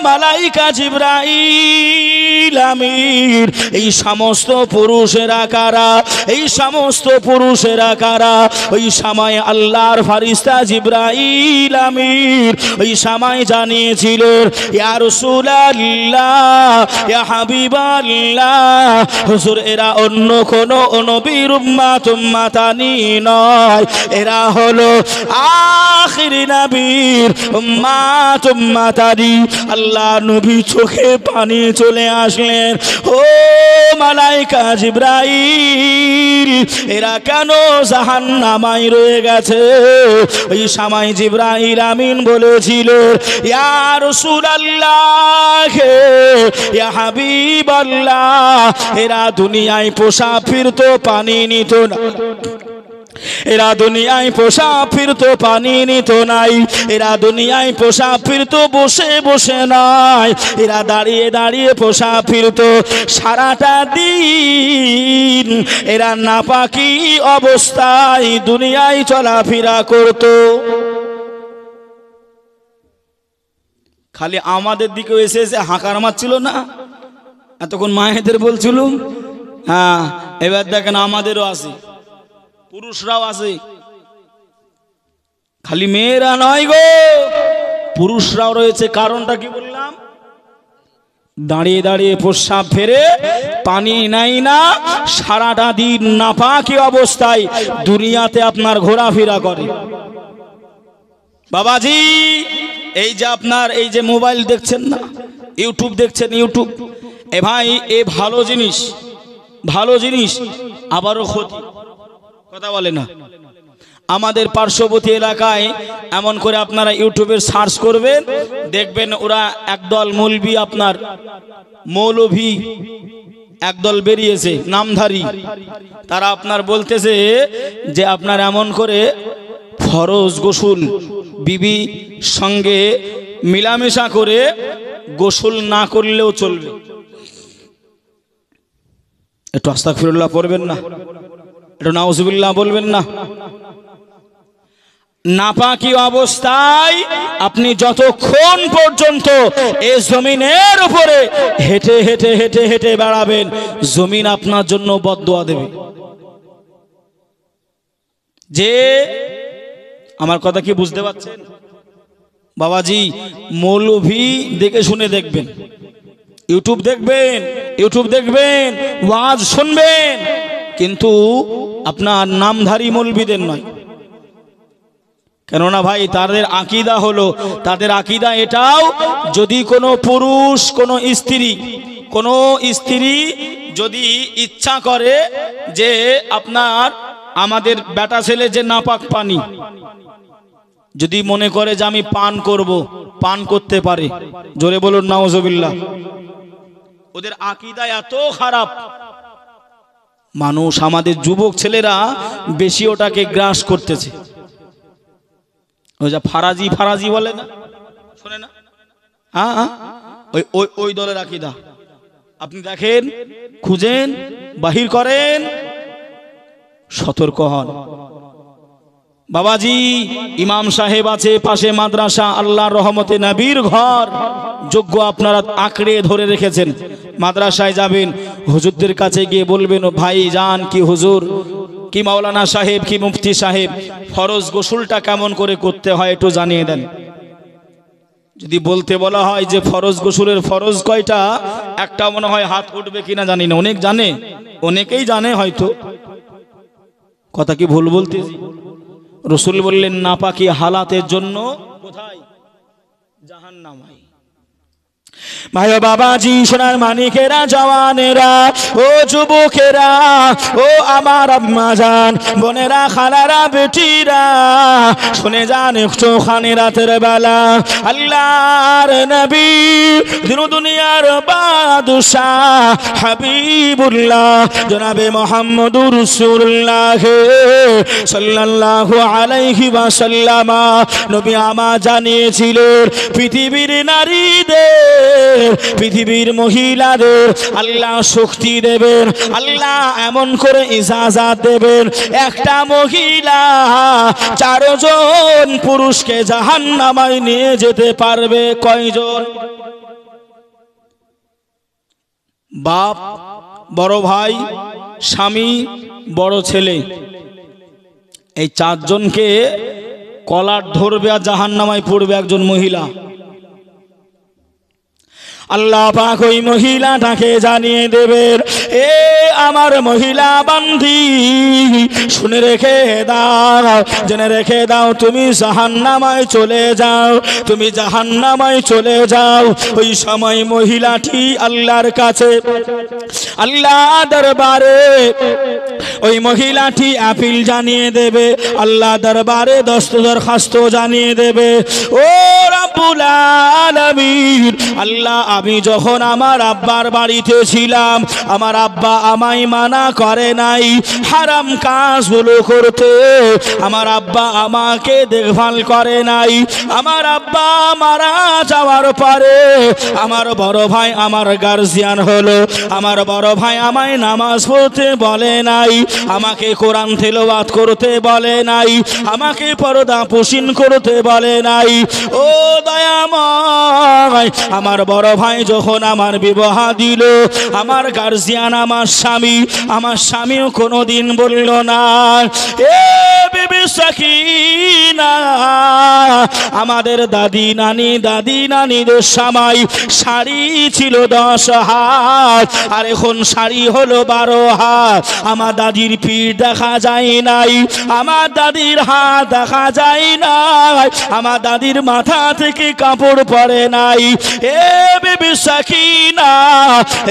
মালাইকা জিবরাইল আমিন, এই সমস্ত পুরুষেরা কারা? এই সমস্ত পুরুষেরা কারা? ওই সময় আল্লাহর ফারিস্তা জিবরাইল আমিন ওই সময় জানিয়েছিলেন, ইয়া রাসূলুল্লাহ, ইয়া হাবিবাল্লাহ, হুজুর এরা অন্য কোন নবীর উম্মাতানি নয়, এরা হলো আখির নবীর উম্মাতানি। আল্লাহ নবী চোখে পানি চলে আসলেন, ও মালাইকা জিবরাইল, এরা কেন জাহান্নামায় রয়ে গেছে? ওই সময় জিবরাইল আমিন বলেছিল, ইয়া রাসূলুল্লাহ, ইয়া হাবিবাল্লাহ, এরা দুনিয়ায় পোষা ফিরতো, পানি নিত না। এরা দুনিয়ায় পোষা ফিরতো, পানি নিত নাই। এরা দুনিয়ায় পোষা ফিরতো, বসে বসে নয়। এরা দাঁড়িয়ে দাঁড়িয়ে পোষা ফিরতো। সারাটা দিন এরা নাপাকি অবস্থায় দুনিয়ায় চলাফেরা করতো। খালি আমাদের দিকে এসে এসে হাঁকার মারছিল না? এতক্ষণ মায়েদের বলছিল। হ্যাঁ, এবার দেখেন আমাদেরও আছে, পুরুষরাও আছে। খালি মেয়েরা নয় গো, পুরুষরাও রয়েছে। কারণটা কি বললাম? দাঁড়িয়ে দাঁড়িয়ে প্রস্রাব ফেরে, পানি নাই না, সারাটা দিন নাপাকি অবস্থায় দুনিয়াতে আপনার ঘোরাফেরা করে। বাবাজি, এই যে আপনার এই যে মোবাইল দেখছেন না, ইউটিউব দেখছেন, ইউটিউব, এ ভাই এ ভালো জিনিস, ভালো জিনিস, আবারও ক্ষতি। কথা বলে না। আমাদের পার্শ্ববর্তী এলাকায় এমন করে আপনারা ইউটিউবে সার্চ করবেন, দেখবেন ওরা একদল মৌলবি, আপনার মৌলভী একদল বেরিয়েছে নামধারী, তারা আপনার বলতেছে যে আপনার এমন করে ফরজ গোসল বিবি সঙ্গে মিলামেশা করে গোসল না করলেও চলবে। একটু আস্তাগফিরুল্লাহ পড়বেন না, একটু নাউজুবিল্লাহ বলবেন না। নাপাকি অবস্থায় আপনি যতক্ষণ পর্যন্ত এই জমিনের উপরে হেঁটে হেঁটে হেঁটে হেঁটে বেড়াবেন, জমিন আপনার জন্য বদদোয়া দেবে। যে আমার কথা কি বুঝতে পারছেন বাবাজি? মৌলভী দেখে শুনে দেখবেন, ইউটিউব দেখবেন, ওয়াজ শুনবেন, কিন্তু আপনার নামধারী মৌলভীদের নয়। কেননা ভাই তাদের আকীদা হলো, তাদের আকীদা এটাও, যদি কোনো পুরুষ কোনো স্ত্রী যদি ইচ্ছা করে যে আপনার আমাদের বেটা ছেলে যে নাপাক পানি যদি মনে করে যে আমি পান করতে পারে, জোরে বলুন নাউজুবিল্লাহ। ওদের আকীদা এত খারাপ, মানুষ আমাদের যুবক ছেলেরা বেশি ওটাকে গ্রাস করতেছে। ওই যা ফারাজি বলে না, শোনে না, ওই দলের আকীদা। আপনি দেখেন, খুঁজেন, বাহির করেন, সতর্ক হন বাবাজি। ইমাম সাহেব আছে পাশে মাদ্রাসা, আল্লাহর রহমতে নবীর ঘর, যোগ্য আপনারা আঁকড়ে ধরে রেখেছেন। মাদ্রাসায় যাবেন, হুজুরদের কাছে গিয়ে বলবেন, ও ভাই জান, কি হুজুর, কি মাওলানা সাহেব, কি মুফতি সাহেব, ফরজ গোসলটা কেমন করে করতে হয় একটু জানিয়ে দেন। যদি বলতে বলা হয় যে ফরজ গোসলের ফরজ কয়টা, একটা মনে হয় হাত উঠবে কিনা জানি না। অনেকেই জানে হয়তো, কথা কি ভুল বলতেছি? রসুল বললেন নাপাকি হালাতের জন্য কোথায়? জাহান্নামায়। ভাই বাবাজি, সোনার মানিকেরা, জওয়ানেরা, ও যুবকেরা, ও আমার আম্মা জান, বোনেরা, খালারা, বেটিরা, শুনে যান একটু খানি রাতের বেলা আল্লাহর নবী, দুনিয়ার বাদশাহ হাবিবুল্লাহ জনাবে মুহাম্মদুর রাসূলুল্লাহ সাল্লাল্লাহু আলাইহি ওয়াসাল্লাম নবী আমার জানিয়েছিলেন, পৃথিবীর নারীদের, পৃথিবীর মহিলাদের আল্লাহ শক্তি দেবেন, আল্লাহ এমন করে ইজাজত দেবেন, একটা মহিলা 4 জন পুরুষকে জাহান্নামায় নিয়ে যেতে পারবে। কয়জন? বাপ, বড় ভাই, স্বামী, বড় ছেলে, এই 4 জনকে কলার ধরবে আর জাহান্নামায় পড়বে একজন মহিলা। আল্লাহ পাক ওই মহিলাটাকে জানিয়ে দেবেন, এ আমার মহিলা বান্দি, শুনে রেখে দাও, জেনে রেখে দাও, তুমি জাহান্নামায় চলে যাও, তুমি জাহান্নামায় চলে যাও। ওই সময় মহিলাটি আল্লাহর কাছে, আল্লাহ দরবারে ওই মহিলাটি আপিল জানিয়ে দেবে, আল্লাহ দরবারে দরখাস্ত জানিয়ে দেবে, ও রাব্বুল আলামিন, আল্লাহ আমি যখন আমার আব্বার বাড়িতে ছিলাম, আমার আব্বা আমায় মানা করে নাই হারাম কাজগুলো করতে, আমার আব্বা আমাকে দেখভাল করে নাই, আমার আব্বা মারা যাওয়ার পরে আমার বড় ভাই আমার গার্জিয়ান হলো, আমার বড় ভাই আমায় নামাজ পড়তে বলে নাই, আমাকে কোরআন তেলাওয়াত করতে বলে নাই, আমাকে পর্দা পোষণ করতে বলে নাই। ও দয়াময়, আমার বড় ভাই যখন আমার বিবাহ দিল, আমার গার্জিয়ান আমার স্বামীও কোনোদিন বলল না, এ বিবি সাকিনা, আমাদের দাদি নানিদের সময় শাড়ি ছিল 10 হাত, আর এখন শাড়ি হলো 12 হাত। আমার দাদির পিঠ দেখা যায় নাই, আমার দাদির হাত দেখা যায় নাই, আমার দাদির মাথা থেকে কাপড় পরে নাই। এ বিবি সাকিনা,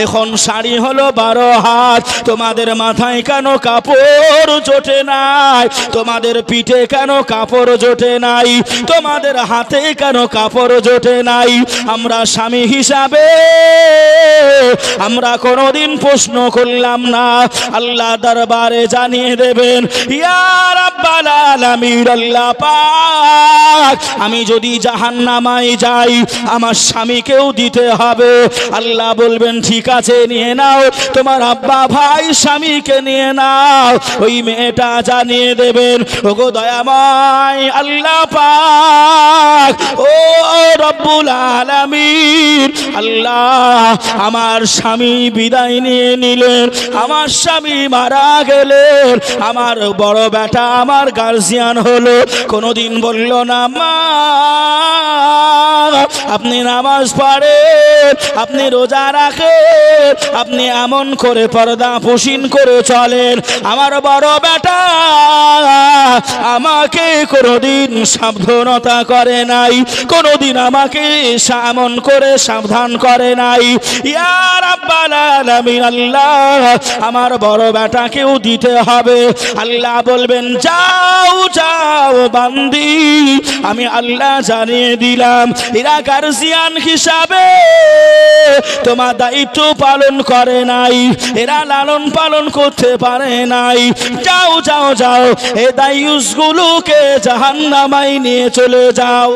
এখন শাড়ি হলো 12 হাত, তোমাদের মাথায় কেন কাপড় জোটে নাই? তোমাদের পিঠে কেন কাপড় জোটে নাই? তোমাদের হাতে কেন কাপড় জোটে নাই? আমরা স্বামী হিসাবে আমরা কোনোদিন প্রশ্ন করলাম না। আল্লাহ দরবারে জানিয়ে দেবেন, ইয়া রাব্বাল আলামিন, আল্লাহ পাক, আমি যদি জাহান্নামায় যাই আমার স্বামীকেও দিতে হবে। আল্লাহ বলবেন, ঠিক আছে, নিয়ে নাও, তোমার আব্বা ভাই স্বামীকে নিয়ে নাও। ওই মেয়েটা জানিয়ে দেবেন, ওগো দয়াময় আল্লাহ পাক, ও রব্বুল আলামিন, আল্লাহ আমার স্বামী বিদায় নিয়ে নিলেন, আমার স্বামী মারা গেলেন, আমার বড় বেটা আমার গার্জিয়ান হলো, কোনোদিন বলল না মা আপনি নামাজ পড়েন, আপনি রোজা রাখেন, আপনি এমন করে পর্দা পুশিন করে চলেন। আমার বড় বেটা আমাকে কোনোদিন সাবধানতা করে নাই, কোনোদিন আমাকে এমন করে সাবধান করে নাই। ইয়া রাব্বাল আলামিন, আল্লাহ আমার বড় বেটাকেও দিতে হবে। আল্লাহ বলবেন, যাও যাও বান্দি, আমি আল্লাহ জানিয়ে দিলাম এরা গার্জিয়ান হিসাবে তোমার দায়িত্ব পালন করে নাই, এরা লালন পালন করতে পারে নাই। যাও যাও যাও, এ দায়ুসগুলোকে জাহান্নামায় নিয়ে চলে যাও।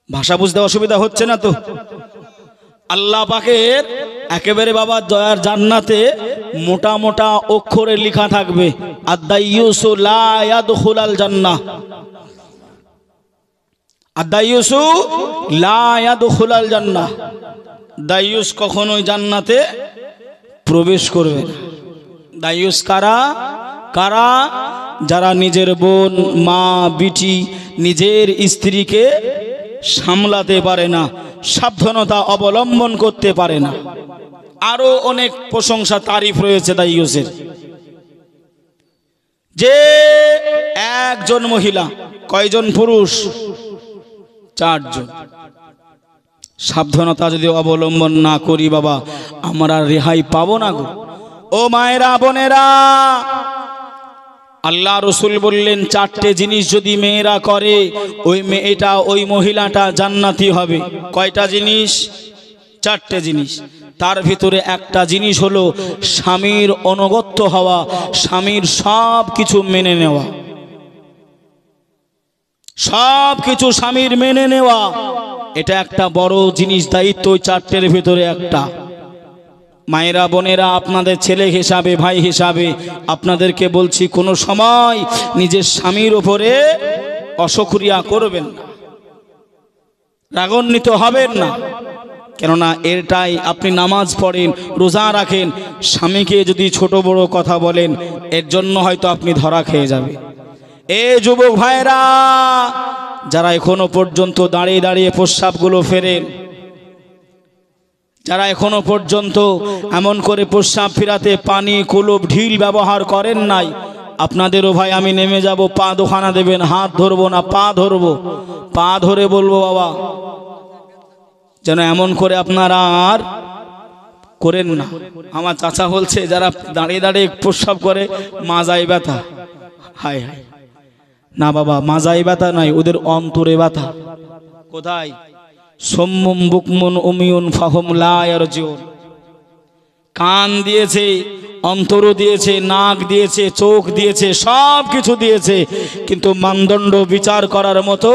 ভাষা বুঝতে অসুবিধা হচ্ছে না তো? আল্লাহ পাকের একেবারে বাবা দয়ার জান্নাতে মোটা মোটা অক্ষরে লেখা থাকবে, আদ-দাইয়ুসু লা ইয়াদখুলাল জান্নাহ, আদ-দাইয়ুসু লা ইয়াদখুলাল জান্নাহ। দাইয়ুস কখনোই জান্নাতে প্রবেশ করবে না। দাইয়ুস কারা? কারা? যারা নিজের বোন, মা, বিটি, নিজের স্ত্রীকে সামলাতে পারে না, সাবধানতা অবলম্বন করতে পারে না। আরো অনেক প্রশংসা তারিফ রয়েছে দাইয়ুসের। যে একজন মহিলা, কয়জন পুরুষ? 4 জন। সাবধানতা যদি অবলম্বন না করি বাবা, আমরা রেহাই পাবো না গো। ও মায়েরা, বোনেরা, আল্লাহ রসুল বললেন 4টে জিনিস যদি মেয়েরা করে, ওই মেয়েটা, ওই মহিলাটা জান্নাতি হবে। কয়টা জিনিস? 4টে জিনিস। তার ভিতরে একটা জিনিস হলো স্বামীর অনুগত হওয়া, স্বামীর সব কিছু মেনে নেওয়া, সব কিছু স্বামীর মেনে নেওয়া। এটা একটা বড় জিনিস, দায়িত্ব। 4টের ভিতরে একটা। মায়েরা, বোনেরা, আপনাদের ছেলে হিসাবে, ভাই হিসাবে আপনাদেরকে বলছি, কোনো সময় নিজের স্বামীর উপরে অশুকরিয়া করবেন না, রাগান্বিত হবেন না। কেননা এটাই, আপনি নামাজ পড়েন, রোজা রাখেন, স্বামীকে যদি ছোট বড় কথা বলেন, এর জন্য হয়তো আপনি ধরা খেয়ে যাবে। এ যুবক ভাইরা, যারা এখনো পর্যন্ত দাঁড়িয়ে দাঁড়িয়ে প্রস্রাবগুলো ফেরেন, যারা এখনো পর্যন্ত এমন করে প্রস্রাব ফিরাতে পানি, কুলুপ, ঢিল ব্যবহার করেন নাই, আপনাদেরও ভাই আমি নেমে যাব, পা দোখানা দেবেন, হাত ধরবো না, পা ধরবো, পা ধরে বলবো বাবা যেন এমন করে আপনারা আর করেন না। আমার চাচা বলছে, যারা দাঁড়িয়ে দাঁড়িয়ে প্রস্রাব করে মাজায় ব্যথা। হায় হায়, না বাবা, মাজায় ব্যথা নয়, ওদের অন্তরে ব্যথা। কোথায়? সম্মুম বুকমুন উমিউন ফাহুম লা ইয়ারজিউন। কান দিয়েছে, অন্তর দিয়েছে, নাক দিয়েছে, চোখ দিয়েছে, সব কিছু দিয়েছে, কিন্তু মানদণ্ড বিচার করার মতো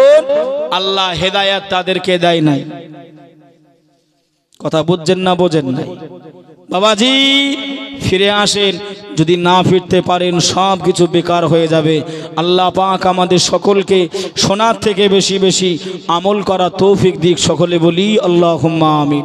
আল্লাহ হেদায়াত তাদেরকে দেয় নাই। কথা বুঝছেন না? বোঝেন নাই? বাবাজি ফিরে আসেন, যদি না ফিরতে পারেন সব কিছু বেকার হয়ে যাবে। আল্লাহ পাক আমাদের সকলকে শোনার থেকে বেশি বেশি আমল করা তৌফিক দিক। সকলে বলি আল্লাহুম্মা আমিন।